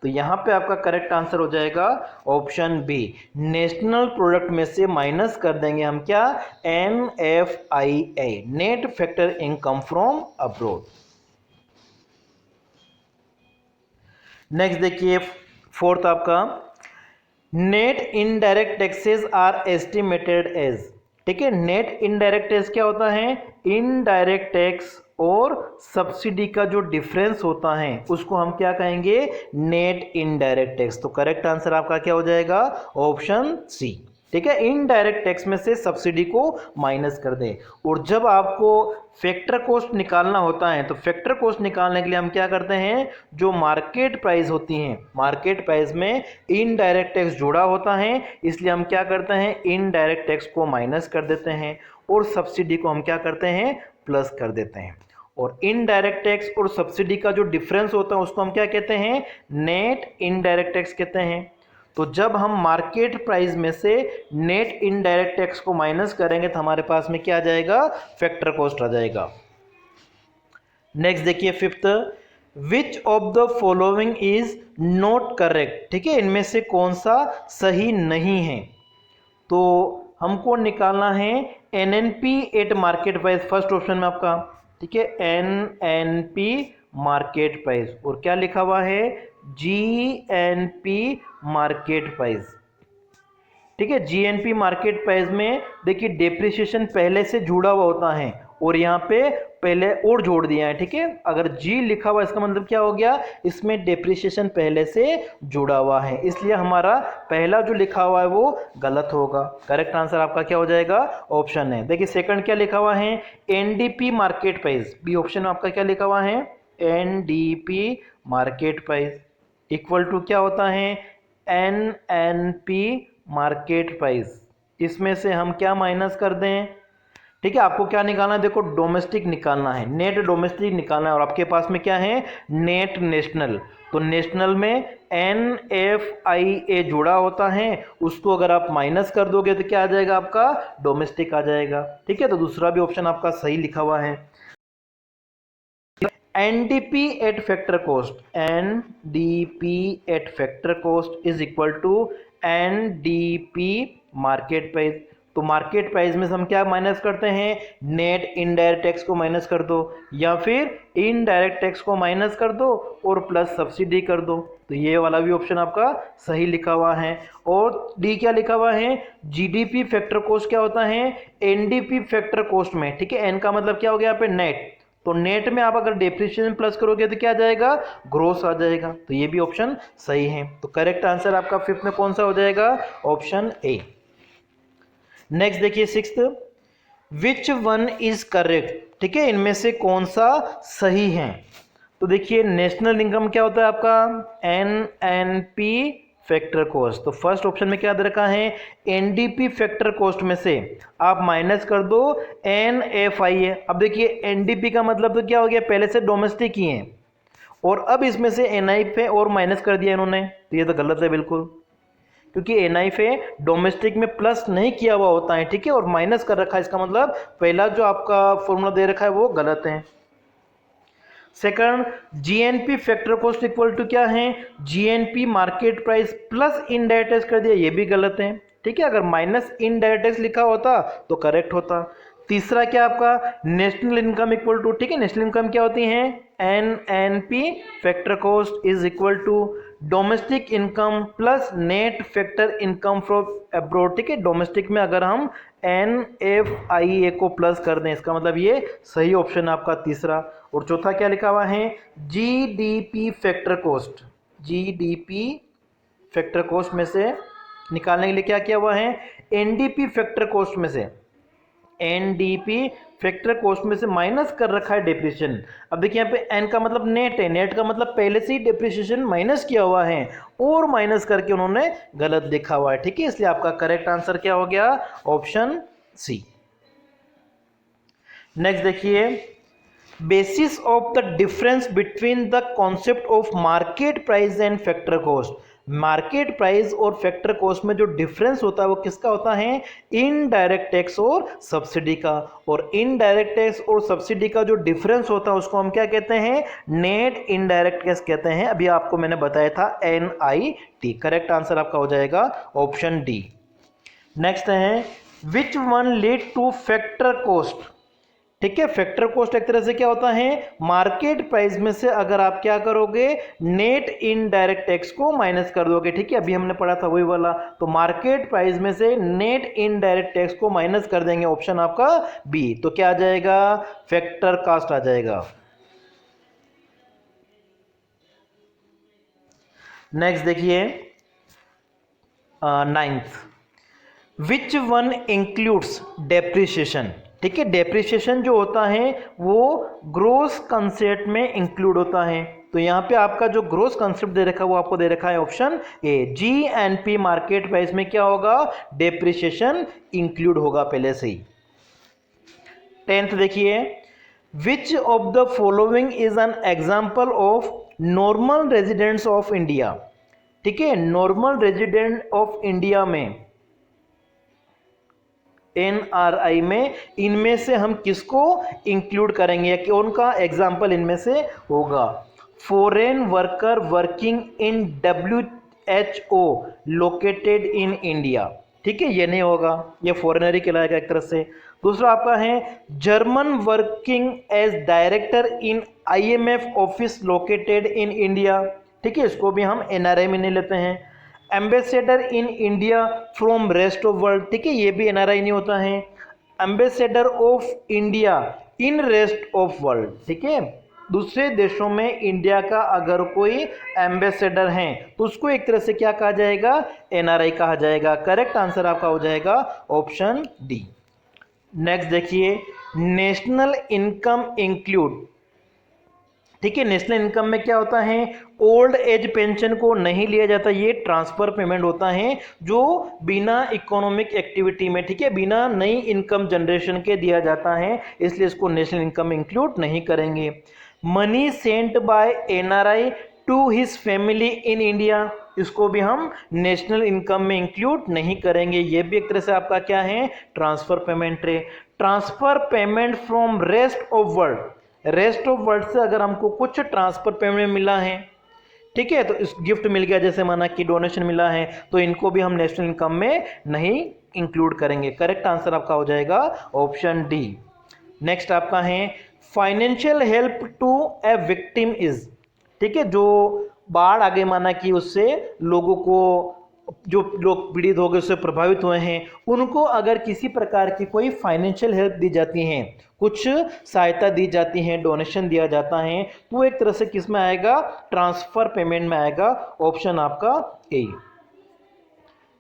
तो यहाँ पे आपका करेक्ट आंसर हो जाएगा ऑप्शन बी, नेशनल प्रोडक्ट में से माइनस कर देंगे हम क्या, NFIA, net factor income from abroad. Next देखिए फोर्थ आपका, net indirect taxes are estimated as, ठीक है। नेट इनडायरेक्ट टैक्स क्या होता है, इनडायरेक्ट टैक्स और सब्सिडी का जो डिफरेंस होता है उसको हम क्या कहेंगे, नेट इनडायरेक्ट टैक्स। तो करेक्ट आंसर आपका क्या हो जाएगा, ऑप्शन सी, ठीक है। इनडायरेक्ट टैक्स में से सब्सिडी को माइनस कर दें। और जब आपको फैक्टर कॉस्ट निकालना होता है तो फैक्टर कॉस्ट निकालने के लिए हम क्या करते हैं, जो मार्केट प्राइस होती हैं, मार्केट प्राइस में इनडायरेक्ट टैक्स जुड़ा होता है, इसलिए हम क्या करते हैं, इनडायरेक्ट टैक्स को माइनस कर देते हैं और सब्सिडी को हम क्या करते हैं, प्लस कर देते हैं। और इनडायरेक्ट टैक्स और सब्सिडी का जो डिफरेंस होता है उसको हम क्या कहते हैं, नेट इनडायरेक्ट टैक्स कहते हैं। तो जब हम मार्केट प्राइस में से नेट इनडायरेक्ट टैक्स को माइनस करेंगे तो हमारे पास में क्या आ जाएगा, फैक्टर कॉस्ट आ जाएगा। नेक्स्ट देखिए fifth, which of the following is not correct, ठीक है। इनमें से कौन सा सही नहीं है, तो हमको निकालना है NNP eight market price, first option में आपका, ठीक है, NNP मार्केट प्राइस, और क्या लिखा हुआ है, GNP मार्केट प्राइस, ठीक है। GNP मार्केट प्राइस में देखिए डेप्रिसिएशन पहले से जुड़ा हुआ होता है और यहाँ पे पहले और जोड़ दिया है, ठीक है। अगर G लिखा हुआ इसका मतलब क्या हो गया, इसमें डेप्रिसिएशन पहले से जुड़ा हुआ है, इसलिए हमारा पहला जो लिखा हुआ है वो गलत होगा। करेक्ट आंसर आपका क्या हो जाएगा, ऑप्शन है। देखिए सेकंड क्या लिखा हुआ है, NDP market price, B option में आपका क्या लिखा हुआ है, NDP market price equal to क्या होता है, NNP मार्केट प्राइस। इसमें से हम क्या माइनस कर दें, ठीक है। आपको क्या निकालना है, देखो डोमेस्टिक निकालना है, नेट डोमेस्टिक निकालना है, और आपके पास में क्या है, नेट नेशनल। तो नेशनल में NFIA जुड़ा होता है, उसको अगर आप माइनस कर दोगे तो क्या आ जाएगा, आपका डोमेस्टिक आ जाएगा, ठीक है। तो दूसरा भी ऑप्शन आपका सही लिखा हुआ है। NDP at factor cost, NDP at factor cost is equal to NDP market price. तो मार्केट प्राइस में से हम क्या माइनस करते हैं, नेट इनडायरेक्ट टैक्स को माइनस कर दो, या फिर इनडायरेक्ट टैक्स को माइनस कर दो और प्लस सब्सिडी कर दो। तो ये वाला भी ऑप्शन आपका सही लिखा हुआ है। और डी क्या लिखा हुआ है, GDP फैक्टर कॉस्ट क्या होता है, NDP फैक्टर कॉस्ट में, ठीक है। एन का मतलब क्या हो गया यहाँ पे, नेट, तो नेट में आप अगर डेप्रिसिएशन प्लस करोगे तो क्या आ जाएगा, ग्रोस आ जाएगा। तो ये भी ऑप्शन सही है। तो करेक्ट आंसर आपका फिफ्थ में कौन सा हो जाएगा, ऑप्शन ए। नेक्स्ट देखिए sixth, which one is correct, ठीक है, इनमें से कौन सा सही है। तो देखिए नेशनल इनकम क्या होता है आपका, NNP फैक्टर कॉस्ट। तो फर्स्ट ऑप्शन में क्या दे रखा है, NDP फैक्टर कॉस्ट में से आप माइनस कर दो NFI है। अब देखिए NDP का मतलब तो क्या हो गया, पहले से डोमेस्टिक ही है और अब इसमें से NI पे और माइनस कर दिया इन्होंने, तो ये तो गलत है बिल्कुल, क्योंकि NI पे डोमेस्टिक में प्लस नहीं किया हुआ होता है, ठीक है, और माइनस कर रखा है, इसका मतलब पहला जो आपका फॉर्मूला दे रखा है वो गलत है। Second, GNP factor cost equal to क्या है, GNP market price plus indirect tax कर दिया, ये भी गलत है, ठीक है, अगर माइनस इनडायरेक्ट टैक्स लिखा होता तो करेक्ट होता। तीसरा क्या आपका, नेशनल इनकम इक्वल टू, ठीक है, नेशनल इनकम क्या होती है, NNP factor cost is equal to domestic income plus net factor income from abroad, ठीक है, डोमेस्टिक में अगर हम NFIA को प्लस कर दें, इसका मतलब ये सही ऑप्शन आपका तीसरा। और चौथा क्या लिखा हुआ है, GDP factor cost, GDP factor cost में से निकालने के लिए क्या किया हुआ है, NDP फैक्टर कॉस्ट में से, NDP फैक्टर कॉस्ट में से माइनस कर रखा है डेप्रिसिएशन। अब देखिए यहाँ पे N का मतलब नेट है, नेट का मतलब पहले से ही डेप्रिसिएशन माइनस किया हुआ है और माइनस करके उन्होंने गलत लिखा हुआ है, ठीक है, इसलिए आपका करेक्ट आंसर क्या हो गया, ऑप्शन सी। नेक्स्ट देखिए, basis of the difference between the concept of market price and factor cost. Market price और फैक्टर कॉस्ट में जो डिफरेंस होता है वो किसका होता है, इनडायरेक्ट टैक्स और सब्सिडी का। और इनडायरेक्ट टैक्स और सब्सिडी का जो डिफरेंस होता है उसको हम क्या कहते हैं, नेट इनडायरेक्ट टैक्स कहते हैं। अभी आपको मैंने बताया था NIT। करेक्ट आंसर आपका हो जाएगा ऑप्शन डी। नेक्स्ट है, which one lead two factor cost, ठीक है, फैक्टर कॉस्ट एक तरह से क्या होता है, मार्केट प्राइस में से अगर आप क्या करोगे, नेट इनडायरेक्ट टैक्स को माइनस कर दोगे, ठीक है, अभी हमने पढ़ा था वही वाला। तो मार्केट प्राइस में से नेट इनडायरेक्ट टैक्स को माइनस कर देंगे, ऑप्शन आपका बी। तो क्या आ जाएगा, फैक्टर कॉस्ट आ जाएगा। नेक्स्ट देखिए ninth, which one includes depreciation, ठीक है, डेप्रिसिएशन जो होता है वो ग्रोस कंसेप्ट में इंक्लूड होता है। तो यहाँ पे आपका जो ग्रोस कंसेप्ट दे रखा है वो आपको दे रखा है option A, GNP market price में क्या होगा, डेप्रिसिएशन इंक्लूड होगा पहले से ही। 10th देखिए, which of the following is an example of normal residents of India, ठीक है, नॉर्मल रेजिडेंट ऑफ इंडिया में, NRI में, इनमें से हम किसको इंक्लूड करेंगे, कि उनका एग्जाम्पल इनमें से होगा। Foreign worker working in WHO located in India, ठीक है, ये नहीं होगा, ये फॉरेनर ही कहलाएगा एक तरह से। दूसरा आपका है German working as director in IMF office located in India, ठीक है, इसको भी हम NRI में नहीं लेते हैं। Ambassador in India from rest of world, ठीक है, ये भी NRI नहीं होता है। Ambassador of India in rest of world, ठीक है, दूसरे देशों में इंडिया का अगर कोई एम्बेसडर है तो उसको एक तरह से क्या कहा जाएगा, NRI कहा जाएगा। करेक्ट आंसर आपका हो जाएगा ऑप्शन डी। नेक्स्ट देखिए, नेशनल इनकम इंक्लूड, ठीक है, नेशनल इनकम में क्या होता है, ओल्ड एज पेंशन को नहीं लिया जाता, ये ट्रांसफर पेमेंट होता है जो बिना इकोनॉमिक एक्टिविटी में, ठीक है, बिना नई इनकम जनरेशन के दिया जाता है, इसलिए इसको नेशनल इनकम इंक्लूड नहीं करेंगे। Money sent by NRI to his family in India, इसको भी हम नेशनल इनकम में इंक्लूड नहीं करेंगे, ये भी एक तरह से आपका क्या है, ट्रांसफर पेमेंट है। Transfer payment from rest of world, rest of world से अगर हमको कुछ ट्रांसफर पेमेंट मिला है, ठीक है, तो इस गिफ्ट मिल गया, जैसे माना कि डोनेशन मिला है, तो इनको भी हम नेशनल इनकम में नहीं इंक्लूड करेंगे। करेक्ट आंसर आपका हो जाएगा ऑप्शन डी। नेक्स्ट आपका है financial help to a victim is, ठीक है, जो बाढ़ आगे माना कि उससे लोगों को जो लोग पीड़ित हो गए, उससे प्रभावित हुए हैं, उनको अगर किसी प्रकार की कोई फाइनेंशियल हेल्प दी जाती है, कुछ सहायता दी जाती है, डोनेशन दिया जाता है, तो एक तरह से किस में आएगा, ट्रांसफर पेमेंट में आएगा। ऑप्शन आपका ए।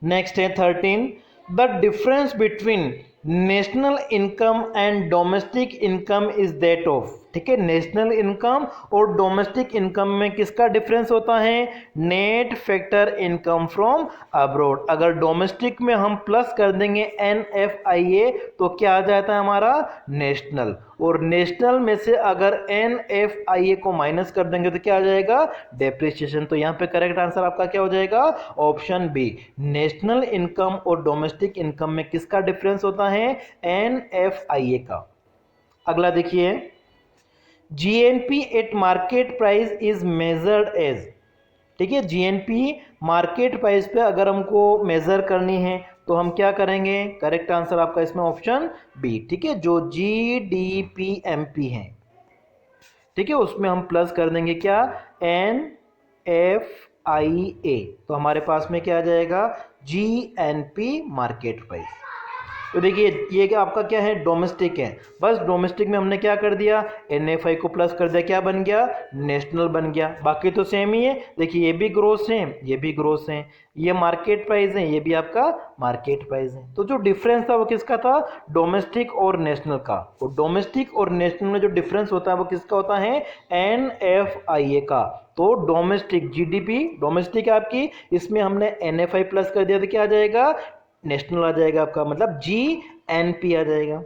नेक्स्ट है 13, the difference between national income and domestic income is that of. ठीक है, नेशनल इनकम और डोमेस्टिक इनकम में किसका डिफरेंस होता है, net factor income from abroad. अगर डोमेस्टिक में हम प्लस कर देंगे NFIA तो क्या आ जाता है हमारा, नेशनल, और नेशनल में से अगर NFIA को माइनस कर देंगे तो क्या आ जाएगा, डेप्रिसिएशन। तो यहाँ पे करेक्ट आंसर आपका क्या हो जाएगा, ऑप्शन बी। नेशनल इनकम और डोमेस्टिक इनकम में किसका डिफरेंस होता है, NFIA का। अगला देखिए, GNP at market price is measured as. ठीक है, GNP मार्केट प्राइस पे अगर हमको मेजर करनी है तो हम क्या करेंगे, करेक्ट आंसर आपका इसमें ऑप्शन बी। ठीक है, जो GDPMP है, ठीक है, उसमें हम प्लस कर देंगे क्या, NFIA, तो हमारे पास में क्या आ जाएगा, GNP मार्केट प्राइस। तो देखिए ये क्या आपका क्या है, डोमेस्टिक है, बस डोमेस्टिक में हमने क्या कर दिया, NFI को प्लस कर दिया, क्या बन गया, नेशनल बन गया। बाकी तो सेम ही है, देखिए ये भी ग्रोस है, ये भी ग्रोस है, ये मार्केट प्राइस है, ये भी आपका मार्केट प्राइस है। तो जो डिफरेंस था वो किसका था, डोमेस्टिक और नेशनल का। और डोमेस्टिक और नेशनल में जो डिफरेंस होता है वो किसका होता है, NFIA का। तो डोमेस्टिक GDP डोमेस्टिक आपकी, इसमें हमने NFI प्लस कर दिया तो क्या आ जाएगा, नेशनल आ जाएगा आपका, मतलब GNP आ जाएगा।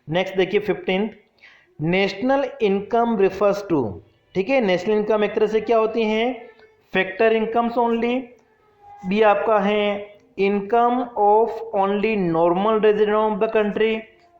नेक्स्ट देखिए 15, नेशनल इनकम रिफर्स टू। ठीक है, नेशनल इनकम एक तरह से क्या होती हैं, फैक्टर इनकम्स ओनली। बी आपका है income of only normal resident of the country.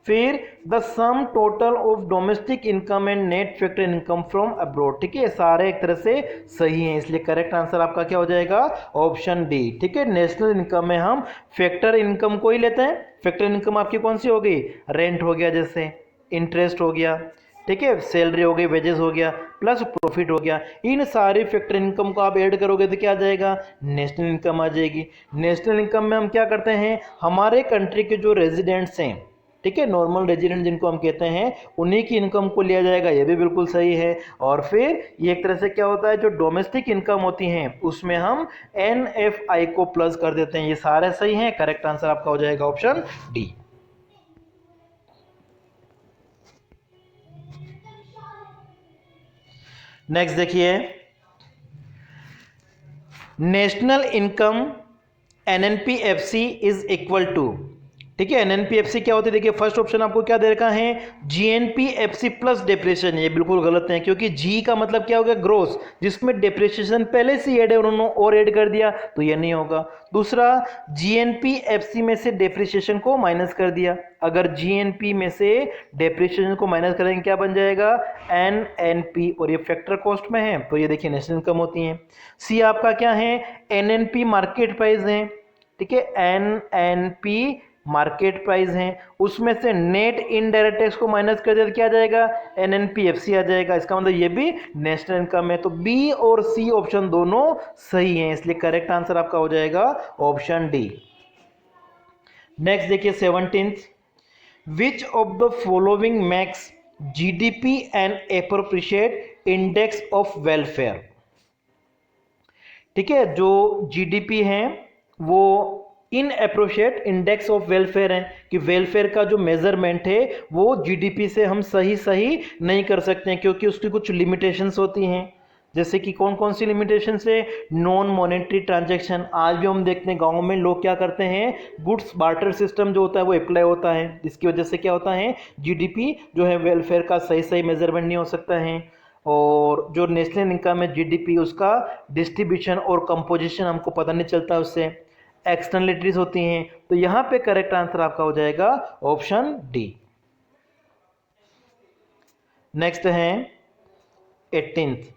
फिर the sum total of domestic income and net factor income from abroad. ठीक है, सारे एक तरह से सही हैं, इसलिए करेक्ट आंसर आपका क्या हो जाएगा, ऑप्शन डी। ठीक है, नेशनल इनकम में हम फैक्टर इनकम को ही लेते हैं। फैक्टर इनकम आपकी कौन सी हो गई, रेंट हो गया, जैसे इंटरेस्ट हो गया, ठीक है, सैलरी हो गई, वेजेस हो गया, प्लस प्रॉफिट हो गया। इन सारी फैक्टर इनकम को आप ऐड करोगे तो क्या आ जाएगा, नेशनल इनकम आ जाएगी। नेशनल इनकम में हम क्या करते हैं, हमारे कंट्री के जो रेजिडेंट्स हैं, ठीक है, नॉर्मल रेजिडेंट जिनको हम कहते हैं, उन्हीं की इनकम को लिया जाएगा, ये भी बिल्कुल सही है। और फिर ये एक तरह से क्या होता है, जो डोमेस्टिक इनकम होती हैं उसमें हम NFI को प्लस कर देते हैं। ये सारे सही हैं, करेक्ट आंसर आपका हो जाएगा ऑप्शन डी। नेक्स्ट देखिए, national income NNPFC is equal to. ठीक है, NNPFC क्या होती है, देखिए फर्स्ट ऑप्शन आपको क्या दे रखा है, GNPFC प्लस डेप्रिसिएशन। ये बिल्कुल गलत है, क्योंकि जी का मतलब क्या हो गया, ग्रोस, जिसमें डेप्रिसिएशन पहले से ऐड है, उन्होंने और ऐड कर दिया, तो ये नहीं होगा। दूसरा, GNPFC में से डेप्रिसिएशन को माइनस कर दिया, अगर GNP में से डेप्रिसिएशन को माइनस करेंगे क्या बन जाएगा, NNP, और ये फैक्टर कॉस्ट में है, तो ये देखिए नेशनल इनकम होती है। सी आपका क्या है, NNP मार्केट प्राइस है। ठीक है, NNP मार्केट प्राइस हैं, उसमें से नेट इनडायरेक्ट टैक्स को माइनस कर दिया तो क्या आ जाएगा, NNPFC आ जाएगा। इसका मतलब ये भी नेशनल इनकम है। तो बी और सी ऑप्शन दोनों सही हैं, इसलिए करेक्ट आंसर आपका हो जाएगा ऑप्शन डी। नेक्स्ट देखिए 17th, which of the following max GDP and appropriate index of welfare. ठीक है, जो GDP है वो in appropriate index of welfare है, कि वेलफेयर का जो मेजरमेंट है वो GDP से हम सही नहीं कर सकते हैं, क्योंकि उसकी कुछ लिमिटेशंस होती हैं। जैसे कि कौन कौन सी लिमिटेशंस है, नॉन मॉनेटरी ट्रांजैक्शन। आज भी हम देखते हैं गाँव में लोग क्या करते हैं, गुड्स बार्टर सिस्टम जो होता है वो अप्लाई होता है, जिसकी वजह से क्या होता है, GDP जो है वेलफेयर का सही मेजरमेंट नहीं हो सकता है। और जो नेशनल इनकम है GDP, उसका डिस्ट्रीब्यूशन और कंपोजिशन हमको पता नहीं चलता, उससे एक्सटर्नलिटीज होती हैं। तो यहां पे करेक्ट आंसर आपका हो जाएगा ऑप्शन डी। नेक्स्ट है 18th,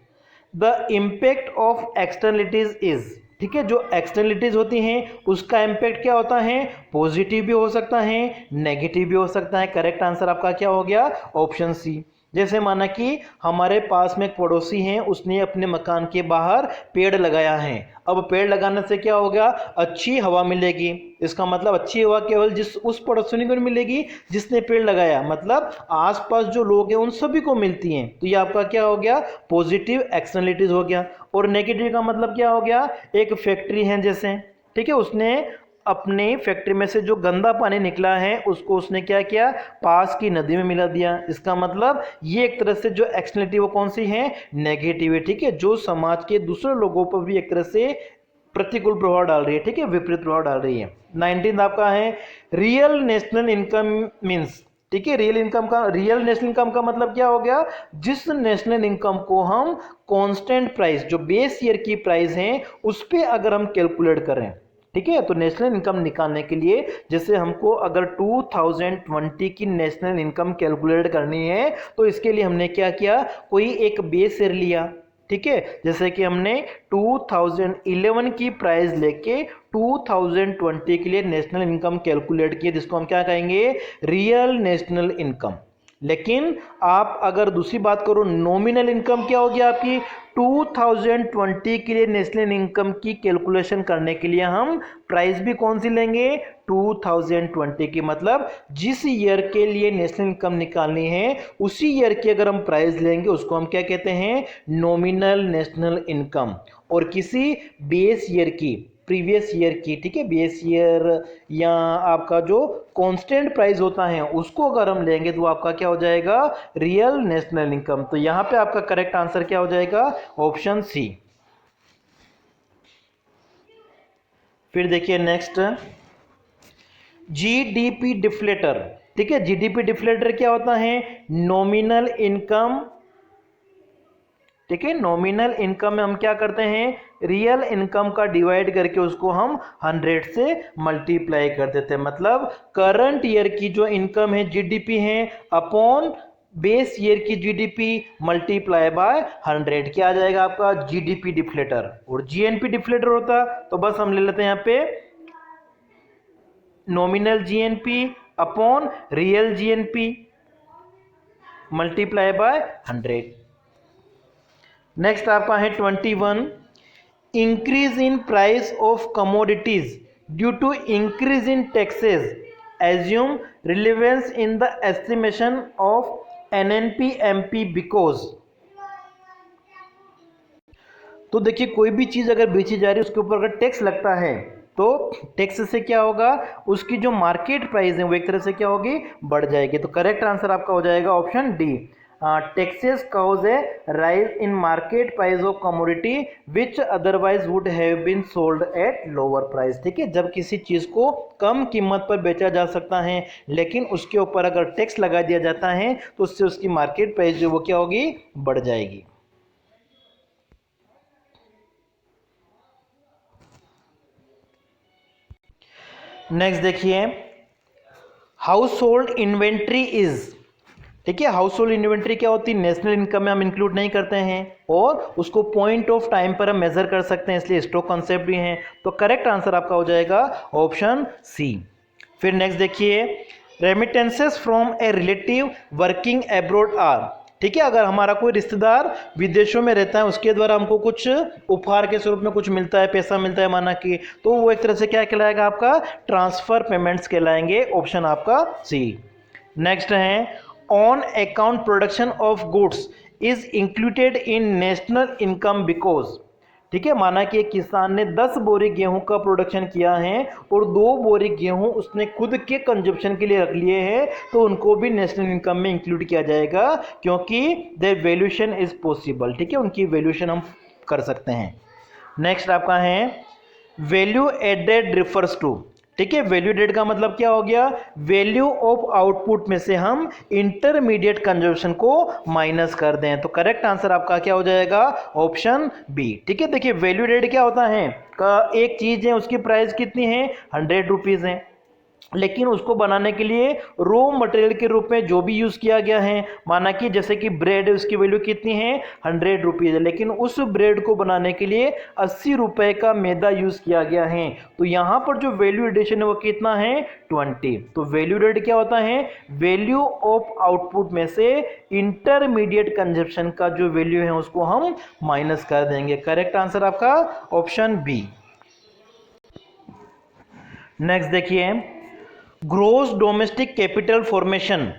the impact of externalities is. ठीक है, जो एक्सटर्नलिटीज होती हैं उसका इम्पैक्ट क्या होता है, पॉजिटिव भी हो सकता है, नेगेटिव भी हो सकता है। करेक्ट आंसर आपका क्या हो गया, ऑप्शन सी। जैसे माना कि हमारे पास में एक पड़ोसी हैं, उसने अपने मकान के बाहर पेड़ लगाया है। अब पेड़ लगाने से क्या होगा, अच्छी हवा मिलेगी। इसका मतलब अच्छी हवा केवल उस पड़ोसी को मिलेगी जिसने पेड़ लगाया, मतलब आसपास जो लोग हैं उन सभी को मिलती हैं। तो ये आपका क्या हो गया, पॉजिटिव एक्सटर्नलिटीज हो गया। और नेगेटिव का मतलब क्या हो गया, एक फैक्ट्री है जैसे, ठीक है, उसने अपने फैक्ट्री में से जो गंदा पानी निकला है उसको उसने क्या किया, पास की नदी में मिला दिया। इसका मतलब ये एक तरह से जो एक्सटर्नलिटी वो कौन सी है, नेगेटिव है, ठीक है, जो समाज के दूसरे लोगों पर भी एक तरह से प्रतिकूल प्रभाव डाल रही है, ठीक है, विपरीत प्रभाव डाल रही है। 19 आपका है रियल नेशनल इनकम मीन्स, ठीक है, रियल नेशनल इनकम का मतलब क्या हो गया, जिस नेशनल इनकम को हम कांस्टेंट प्राइस, जो बेस ईयर की प्राइस है उस पे अगर हम कैलकुलेट करें, ठीक है। तो नेशनल इनकम निकालने के लिए जैसे हमको अगर 2020 की नेशनल इनकम कैलकुलेट करनी है तो इसके लिए हमने क्या किया, कोई एक बेस ईयर लिया, ठीक है। जैसे कि हमने 2011 की प्राइस लेके 2020 के लिए नेशनल इनकम कैलकुलेट किया, जिसको हम क्या कहेंगे, रियल नेशनल इनकम। लेकिन आप अगर दूसरी बात करो, नॉमिनल इनकम क्या होगी आपकी, 2020 के लिए नेशनल इनकम की कैलकुलेशन करने के लिए हम प्राइस भी कौन सी लेंगे, 2020 की, मतलब जिस ईयर के लिए नेशनल इनकम निकालनी है उसी ईयर की अगर हम प्राइस लेंगे उसको हम क्या कहते हैं, नॉमिनल नेशनल इनकम। और किसी बेस ईयर की, प्रीवियस ईयर की, ठीक है, बेस ईयर या आपका जो कांस्टेंट प्राइस होता है उसको अगर हम लेंगे तो आपका क्या हो जाएगा, रियल नेशनल इनकम। तो यहां पे आपका करेक्ट आंसर क्या हो जाएगा, ऑप्शन सी। फिर देखिए नेक्स्ट, जीडीपी डिफ्लेटर, ठीक है, जीडीपी डिफ्लेटर क्या होता है, नॉमिनल इनकम, ठीक है, नॉमिनल इनकम में हम क्या करते हैं, रियल इनकम का डिवाइड करके उसको हम 100 से मल्टीप्लाई कर देते हैं। मतलब करंट ईयर की जो इनकम है जीडीपी है अपॉन बेस ईयर की जीडीपी मल्टीप्लाई बाय 100, क्या आ जाएगा आपका, जीडीपी डिफ्लेटर। और जीएनपी डिफ्लेटर होता तो बस हम ले लेते हैं यहाँ पे nominal GNP upon real GNP multiply by 100। Next आपका है 21, increase in price of commodities due to increase in taxes assume relevance in the estimation of NNP MP because. तो देखिए कोई भी चीज अगर बेची जा रही है उसके ऊपर अगर टैक्स लगता है तो टैक्स से क्या होगा, उसकी जो मार्केट प्राइस है वो एक तरह से क्या होगी, बढ़ जाएगी। तो करेक्ट आंसर आपका हो जाएगा option D, taxes cause a rise in market price of commodity which otherwise would have been sold at lower price, ठीक है। जब किसी चीज को कम कीमत पर बेचा जा सकता है लेकिन उसके ऊपर अगर टैक्स लगा दिया जाता है तो उससे उसकी मार्केट प्राइस जो वो क्या होगी, बढ़ जाएगी। नेक्स्ट देखिए, हाउस होल्ड इन्वेंट्री इज, ठीक है, हाउस होल्ड इन्वेंट्री क्या होती है, नेशनल इनकम में हम इंक्लूड नहीं करते हैं और उसको पॉइंट ऑफ टाइम पर हम मेजर कर सकते हैं, इसलिए स्टॉक कॉन्सेप्ट भी है। तो करेक्ट आंसर आपका हो जाएगा ऑप्शन सी। फिर नेक्स्ट देखिए, remittances from a relative working abroad are, ठीक है, अगर हमारा कोई रिश्तेदार विदेशों में रहता है उसके द्वारा हमको कुछ उपहार के स्वरूप में कुछ मिलता है, पैसा मिलता है माना कि, तो वो एक तरह से क्या कहलाएगा, आपका ट्रांसफर पेमेंट्स कहलाएंगे, ऑप्शन आपका सी। नेक्स्ट है on account production of goods is included in national income because, ठीक है, माना कि एक किसान ने 10 बोरी गेहूं का प्रोडक्शन किया है और 2 बोरी गेहूं उसने खुद के कंजप्शन के लिए रख लिए हैं, तो उनको भी नेशनल इनकम में इंक्लूड किया जाएगा क्योंकि देयर वैल्यूएशन इज पॉसिबल, ठीक है, उनकी वैल्यूएशन हम कर सकते हैं। नेक्स्ट आपका है वैल्यू एडेड रिफर्स टू, ठीक है, वैल्यू एडेड का मतलब क्या हो गया, वैल्यू ऑफ आउटपुट में से हम इंटरमीडिएट कंजप्शन को माइनस कर दें। तो करेक्ट आंसर आपका क्या हो जाएगा, ऑप्शन बी, ठीक है। देखिए वैल्यू एडेड क्या होता है, एक चीज है उसकी प्राइस कितनी है, 100 रुपीज है, लेकिन उसको बनाने के लिए रॉ मटेरियल के रूप में जो भी यूज़ किया गया है, माना कि जैसे कि ब्रेड है, उसकी वैल्यू कितनी है 100 रुपीज़ है, लेकिन उस ब्रेड को बनाने के लिए 80 रुपये का मैदा यूज़ किया गया है। तो यहाँ पर जो वैल्यू एडिशन है वो कितना है 20। तो वैल्यू एडेड क्या होता है, वैल्यू ऑफ आउटपुट में से इंटरमीडिएट कंजप्शन का जो वैल्यू है उसको हम माइनस कर देंगे। करेक्ट आंसर आपका ऑप्शन बी। नेक्स्ट देखिए, gross domestic capital formation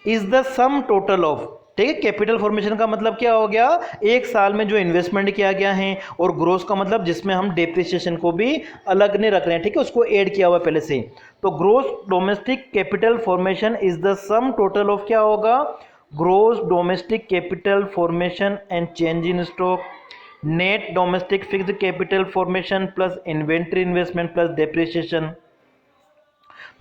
is the sum total of, ठीक है, कैपिटल फॉर्मेशन का मतलब क्या हो गया, एक साल में जो इन्वेस्टमेंट किया गया है, और ग्रोस का मतलब जिसमें हम डेप्रिसिएशन को भी अलग नहीं रख रहे हैं, ठीक है, उसको ऐड किया हुआ पहले से। तो gross domestic capital formation is the sum total of क्या होगा, gross domestic capital formation and change in stock, net domestic fixed capital formation plus inventory investment plus depreciation.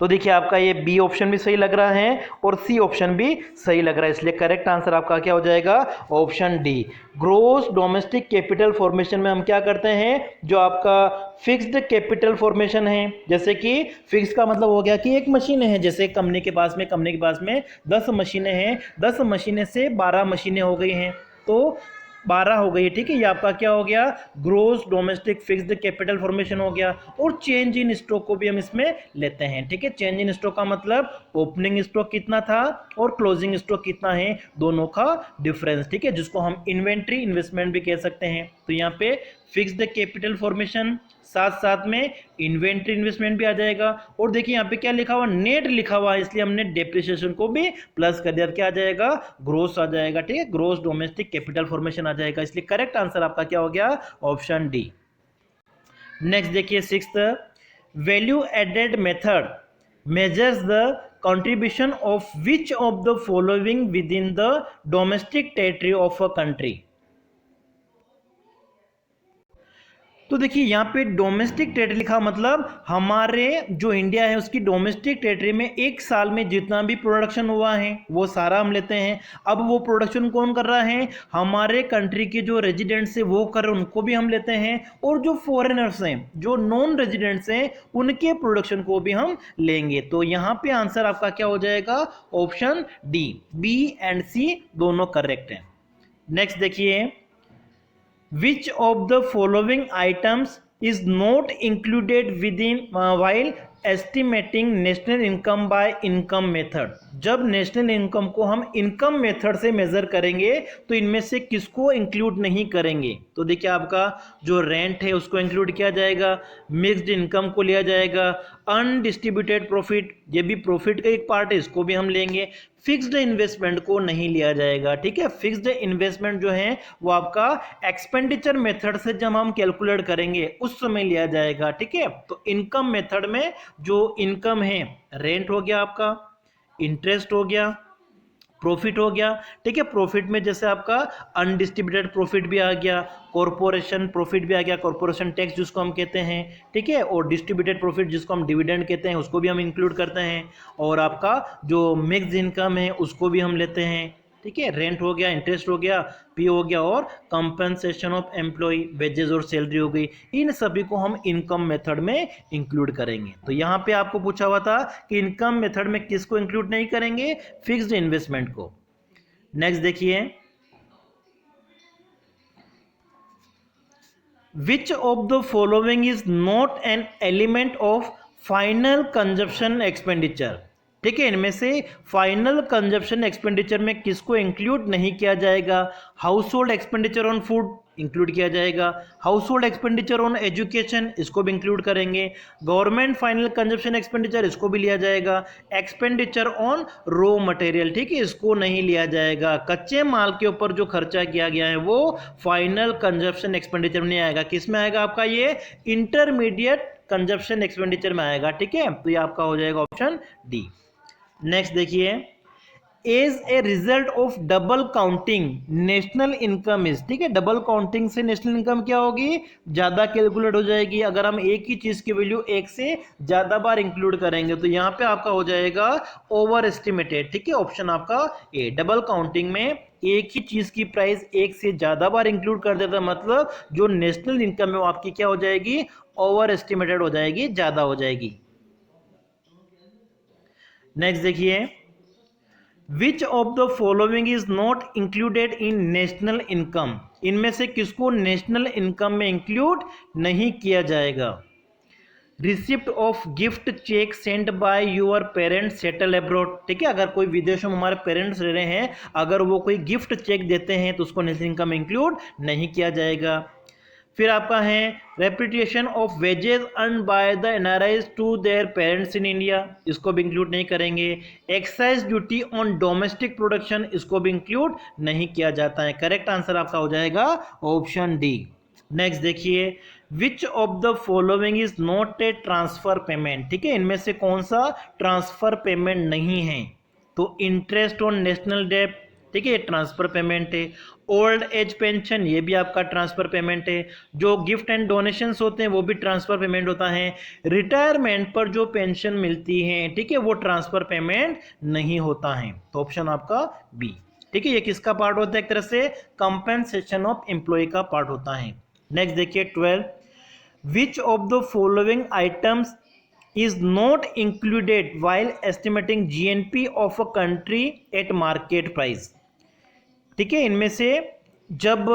तो देखिए आपका ये बी ऑप्शन भी सही लग रहा है और सी ऑप्शन भी सही लग रहा है, इसलिए करेक्ट आंसर आपका क्या हो जाएगा, option D. Gross domestic capital formation में हम क्या करते हैं, जो आपका फिक्स्ड कैपिटल फॉर्मेशन है, जैसे कि फिक्स का मतलब हो गया कि एक मशीन है, जैसे कंपनी के पास में 10 मशीनें हैं, 10 मशीनें से 12 मशीनें हो गई हैं, तो 12 हो गई, ठीक है, ये आपका क्या हो गया, gross domestic fixed capital formation हो गया। और चेंज इन स्टॉक को भी हम इसमें लेते हैं, ठीक है, चेंज इन स्टॉक का मतलब ओपनिंग स्टॉक कितना था और क्लोजिंग स्टॉक कितना है, दोनों का डिफरेंस, ठीक है, जिसको हम इन्वेंट्री इन्वेस्टमेंट भी कह सकते हैं। तो यहाँ पे फिक्स्ड कैपिटल फॉर्मेशन साथ साथ में इन्वेंट्री इन्वेस्टमेंट भी आ जाएगा, और देखिए यहाँ पे क्या लिखा हुआ, नेट लिखा हुआ है, इसलिए हमने डेप्रिसिएशन को भी प्लस कर दिया, क्या आ जाएगा, ग्रोस आ जाएगा, ठीक है, ग्रोस डोमेस्टिक कैपिटल फॉर्मेशन आ जाएगा, इसलिए करेक्ट आंसर आपका क्या हो गया, ऑप्शन डी। नेक्स्ट देखिए sixth, value added method measures the contribution of which of the following within the domestic territory of a country। तो देखिए यहाँ पे डोमेस्टिक टेरिटरी लिखा, मतलब हमारे जो इंडिया है उसकी डोमेस्टिक टेरिटरी में एक साल में जितना भी प्रोडक्शन हुआ है वो सारा हम लेते हैं। अब वो प्रोडक्शन कौन कर रहा है, हमारे कंट्री के जो रेजिडेंट्स है वो कर रहे हैं, उनको भी हम लेते हैं, और जो फॉरेनर्स हैं, जो नॉन रेजिडेंट्स हैं, उनके प्रोडक्शन को भी हम लेंगे। तो यहाँ पे आंसर आपका क्या हो जाएगा, ऑप्शन डी, बी एंड सी दोनों करेक्ट हैं। नेक्स्ट देखिए, which of the following items is not included within while estimating national income by income method। जब नेशनल इनकम को हम इनकम मेथड से मेजर करेंगे तो इनमें से किसको इंक्लूड नहीं करेंगे। तो देखिए आपका जो रेंट है उसको इंक्लूड किया जाएगा, मिक्स्ड इनकम को लिया जाएगा, अनडिस्ट्रीब्यूटेड प्रॉफिट, ये भी प्रॉफिट का एक पार्ट है, इसको भी हम लेंगे, फिक्स्ड इन्वेस्टमेंट को नहीं लिया जाएगा, ठीक है। फिक्स्ड इन्वेस्टमेंट जो है वो आपका एक्सपेंडिचर मेथड से जब हम कैलकुलेट करेंगे उस समय लिया जाएगा, ठीक है। तो इनकम मेथड में जो इनकम है, रेंट हो गया आपका, इंटरेस्ट हो गया, प्रॉफिट हो गया, ठीक है। प्रॉफिट में जैसे आपका अनडिस्ट्रीब्यूटेड प्रॉफिट भी आ गया, कॉर्पोरेशन प्रॉफिट भी आ गया, कॉर्पोरेशन टैक्स जिसको हम कहते हैं, ठीक है, और डिस्ट्रीब्यूटेड प्रॉफिट जिसको हम डिविडेंड कहते हैं उसको भी हम इंक्लूड करते हैं, और आपका जो मिक्स्ड इनकम है उसको भी हम लेते हैं, ठीक है। रेंट हो गया, इंटरेस्ट हो गया, पी हो गया, और कंपनसेशन ऑफ एम्प्लॉय, वेजेस और सैलरी हो गई, इन सभी को हम इनकम मेथड में इंक्लूड करेंगे। तो यहाँ पे आपको पूछा हुआ था कि इनकम मेथड में किसको इंक्लूड नहीं करेंगे, फिक्स्ड इन्वेस्टमेंट को। नेक्स्ट देखिए, which of the following is not an element of final consumption expenditure, ठीक है, इनमें से फाइनल कंजप्शन एक्सपेंडिचर में किसको इंक्लूड नहीं किया जाएगा। House hold expenditure on food include किया जाएगा, house hold expenditure on education इसको भी इंक्लूड करेंगे, गवर्नमेंट फाइनल कंजप्शन एक्सपेंडिचर इसको भी लिया जाएगा, एक्सपेंडिचर ऑन रॉ मटेरियल, ठीक है, इसको नहीं लिया जाएगा। कच्चे माल के ऊपर जो खर्चा किया गया है वो फाइनल कंजप्शन एक्सपेंडिचर में नहीं आएगा, किस में आएगा आपका, ये इंटरमीडिएट कंजप्शन एक्सपेंडिचर में आएगा, ठीक है। तो ये आपका हो जाएगा ऑप्शन डी। नेक्स्ट देखिए, as a result of double counting national income is, ठीक है, डबल काउंटिंग से नेशनल इनकम क्या होगी, ज्यादा कैलकुलेट हो जाएगी। अगर हम एक ही चीज की वैल्यू एक से ज्यादा बार इंक्लूड करेंगे तो यहाँ पे आपका हो जाएगा ओवर एस्टिमेटेड, ठीक है, ऑप्शन आपका ए। डबल काउंटिंग में एक ही चीज की प्राइस एक से ज्यादा बार इंक्लूड कर देता, मतलब जो नेशनल इनकम है वो आपकी क्या हो जाएगी, ओवर एस्टिमेटेड हो जाएगी, ज्यादा हो जाएगी। नेक्स्ट देखिए, which of the following is not included in national income, इनमें से किसको नेशनल इनकम में इंक्लूड नहीं किया जाएगा? Receipt of gift cheque sent by your parents settle abroad, ठीक है, अगर कोई विदेशों में हमारे पेरेंट्स रह रहे हैं, अगर वो कोई गिफ्ट चेक देते हैं तो उसको नेशनल इनकम में इंक्लूड नहीं किया जाएगा। फिर आपका है reputation of wages earn by the NRIs to their parents in India, इसको भी इंक्लूड नहीं करेंगे। Excise duty on domestic production, इसको भी इंक्लूड नहीं किया जाता है। करेक्ट आंसर आपका हो जाएगा ऑप्शन डी। नेक्स्ट देखिए, which of the following is not A transfer payment, ठीक है, इनमें से कौन सा ट्रांसफर पेमेंट नहीं है? तो इंटरेस्ट ऑन नेशनल डेट, ठीक है, ये ट्रांसफर पेमेंट है। ओल्ड एज पेंशन, ये भी आपका ट्रांसफर पेमेंट है। जो गिफ्ट एंड डोनेशंस होते हैं वो भी ट्रांसफर पेमेंट होता है। रिटायरमेंट पर जो पेंशन मिलती है, ठीक है, वो ट्रांसफर पेमेंट नहीं होता है। तो ऑप्शन आपका बी, ठीक है, ये किसका पार्ट होता है? एक तरह से कंपेंसेशन ऑफ एम्प्लॉय का पार्ट होता है। नेक्स्ट देखिए 12, विच of the following items is not included while estimating GNP of a country at market price, ठीक है, इनमें से जब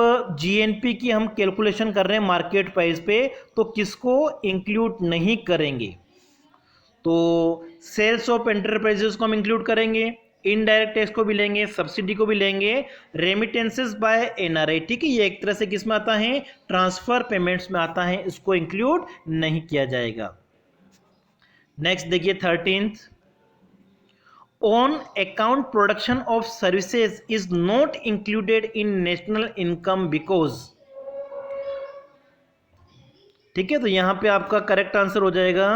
GNP की हम कैलकुलेशन कर रहे हैं मार्केट प्राइस पे तो किसको इंक्लूड नहीं करेंगे? तो सेल्स ऑफ एंटरप्राइजेस को हम इंक्लूड करेंगे, इनडायरेक्ट टैक्स को भी लेंगे, सब्सिडी को भी लेंगे, रेमिटेंसेस बाय एनआरआई, ठीक है, ये एक तरह से किस में आता है? ट्रांसफर पेमेंट्स में आता है, इसको इंक्लूड नहीं किया जाएगा। नेक्स्ट देखिए 13th, on account production of services is not included in national income because, ठीक है, तो यहां पे आपका करेक्ट आंसर हो जाएगा,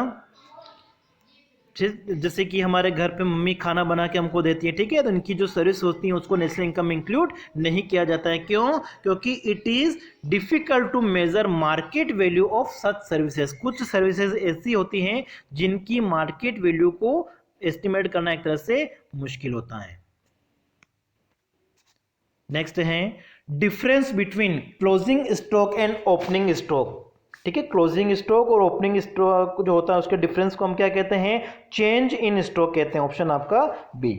जैसे कि हमारे घर पे मम्मी खाना बना के हमको देती है, ठीक है, तो इनकी जो सर्विस होती है उसको नेशनल इनकम में इंक्लूड नहीं किया जाता है। क्यों? क्योंकि it is difficult to measure market value of such services, कुछ सर्विसेज ऐसी होती हैं जिनकी मार्केट वैल्यू को एस्टिमेट करना एक तरह से मुश्किल होता है। नेक्स्ट है difference between closing stock and opening stock, ठीक है, क्लोजिंग स्टॉक और ओपनिंग स्टॉक जो होता है उसके डिफरेंस को हम क्या कहते हैं? चेंज इन स्टॉक कहते हैं। ऑप्शन आपका बी।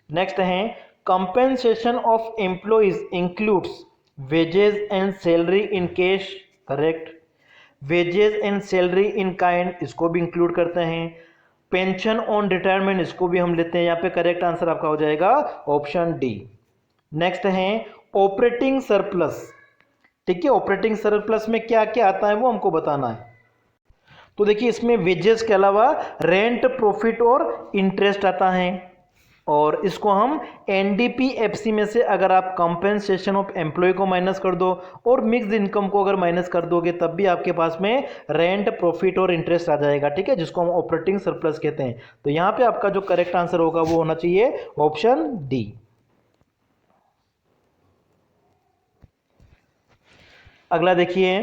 नेक्स्ट है compensation of employees includes wages and salary in cash, correct. Wages and salary in kind, इसको भी इंक्लूड करते हैं। पेंशन ऑन रिटायरमेंट, इसको भी हम लेते हैं। यहाँ पे करेक्ट आंसर आपका हो जाएगा ऑप्शन डी। नेक्स्ट है ऑपरेटिंग सरप्लस, ठीक है, ऑपरेटिंग सरप्लस में क्या क्या आता है वो हमको बताना है। तो देखिए इसमें वेजेस के अलावा रेंट, प्रॉफिट और इंटरेस्ट आता है, और इसको हम एनडीपीएफसी में से अगर आप कंपेंसेशन ऑफ एम्प्लॉय को माइनस कर दो और मिक्स्ड इनकम को अगर माइनस कर दोगे तब भी आपके पास में रेंट, प्रॉफिट और इंटरेस्ट आ जाएगा, ठीक है, जिसको हम ऑपरेटिंग सरप्लस कहते हैं। तो यहाँ पे आपका जो करेक्ट आंसर होगा वो होना चाहिए ऑप्शन डी। अगला देखिए,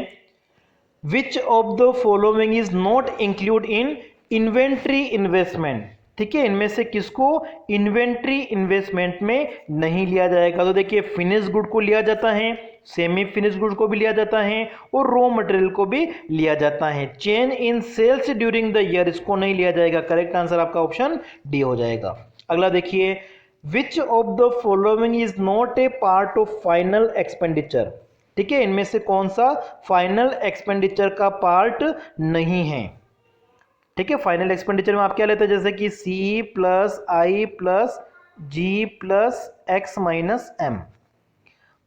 which of the following is not include in inventory investment, ठीक है, इनमें से किसको इन्वेंट्री इन्वेस्टमेंट में नहीं लिया जाएगा? तो देखिए फिनिश गुड को लिया जाता है, सेमी फिनिश गुड को भी लिया जाता है और रॉ मटेरियल को भी लिया जाता है। Change in sales during the year, इसको नहीं लिया जाएगा। करेक्ट आंसर आपका ऑप्शन डी हो जाएगा। अगला देखिए, which of the following is not a part of final expenditure, ठीक है, इनमें से कौन सा फाइनल एक्सपेंडिचर का पार्ट नहीं है? ठीक है, फाइनल एक्सपेंडिचर में आप क्या लेते हैं? जैसे कि C plus I plus G plus X minus M.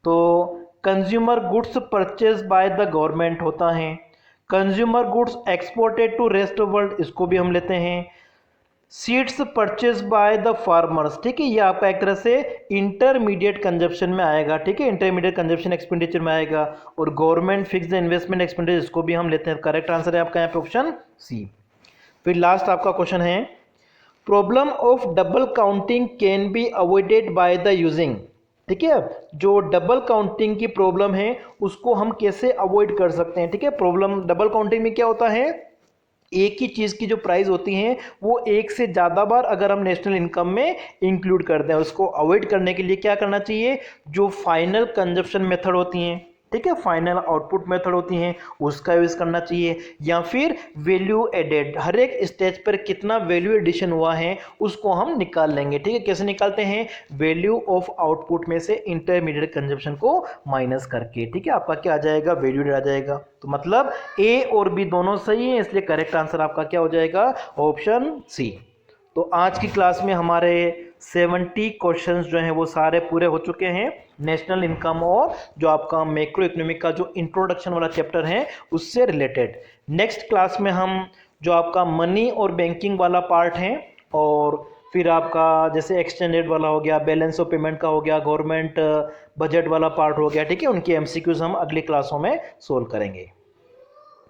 तो consumer goods purchase by the government होता है। Consumer goods exported to rest of world, इसको भी हम लेते हैं। Seeds purchase by the farmers, ठीक है, ये आपका एक तरह से इंटरमीडिएट कंजप्शन में आएगा, ठीक है, इंटरमीडिएट कंजप्शन एक्सपेंडिचर में आएगा। और गवर्नमेंट फिक्स्ड इन्वेस्टमेंट एक्सपेंडिचर, इसको भी हम लेते हैं। करेक्ट आंसर है आपका यहाँ पे ऑप्शन सी। फिर लास्ट आपका क्वेश्चन है, problem of double counting can be avoided by the using, ठीक है, जो डबल काउंटिंग की प्रॉब्लम है उसको हम कैसे अवॉइड कर सकते हैं? ठीक है, प्रॉब्लम डबल काउंटिंग में क्या होता है, एक ही चीज की जो प्राइस होती है वो एक से ज्यादा बार अगर हम नेशनल इनकम में इंक्लूड करते हैं, उसको अवॉइड करने के लिए क्या करना चाहिए? जो फाइनल कंजप्शन मेथड होती हैं, ठीक है, फाइनल आउटपुट मेथड होती हैं उसका यूज़ करना चाहिए, या फिर वैल्यू एडेड, हर एक स्टेज पर कितना वैल्यू एडिशन हुआ है उसको हम निकाल लेंगे। ठीक है, कैसे निकालते हैं, वैल्यू ऑफ आउटपुट में से इंटरमीडिएट कंजप्शन को माइनस करके। ठीक है, आपका क्या आ जाएगा, वैल्यू एडेड आ जाएगा। तो मतलब ए और बी दोनों सही है, इसलिए करेक्ट आंसर आपका क्या हो जाएगा, ऑप्शन सी। तो आज की क्लास में हमारे 70 क्वेश्चंस जो हैं वो सारे पूरे हो चुके हैं नेशनल इनकम और जो आपका मैक्रो इकोनॉमिक का जो इंट्रोडक्शन वाला चैप्टर है उससे रिलेटेड। नेक्स्ट क्लास में हम जो आपका मनी और बैंकिंग वाला पार्ट है और फिर आपका जैसे एक्सटेंडेड वाला हो गया, बैलेंस ऑफ पेमेंट का हो गया, गवर्नमेंट बजट वाला पार्ट हो गया, ठीक है, उनकी एमसीक्यूज हम अगली क्लासों में सोल्व करेंगे।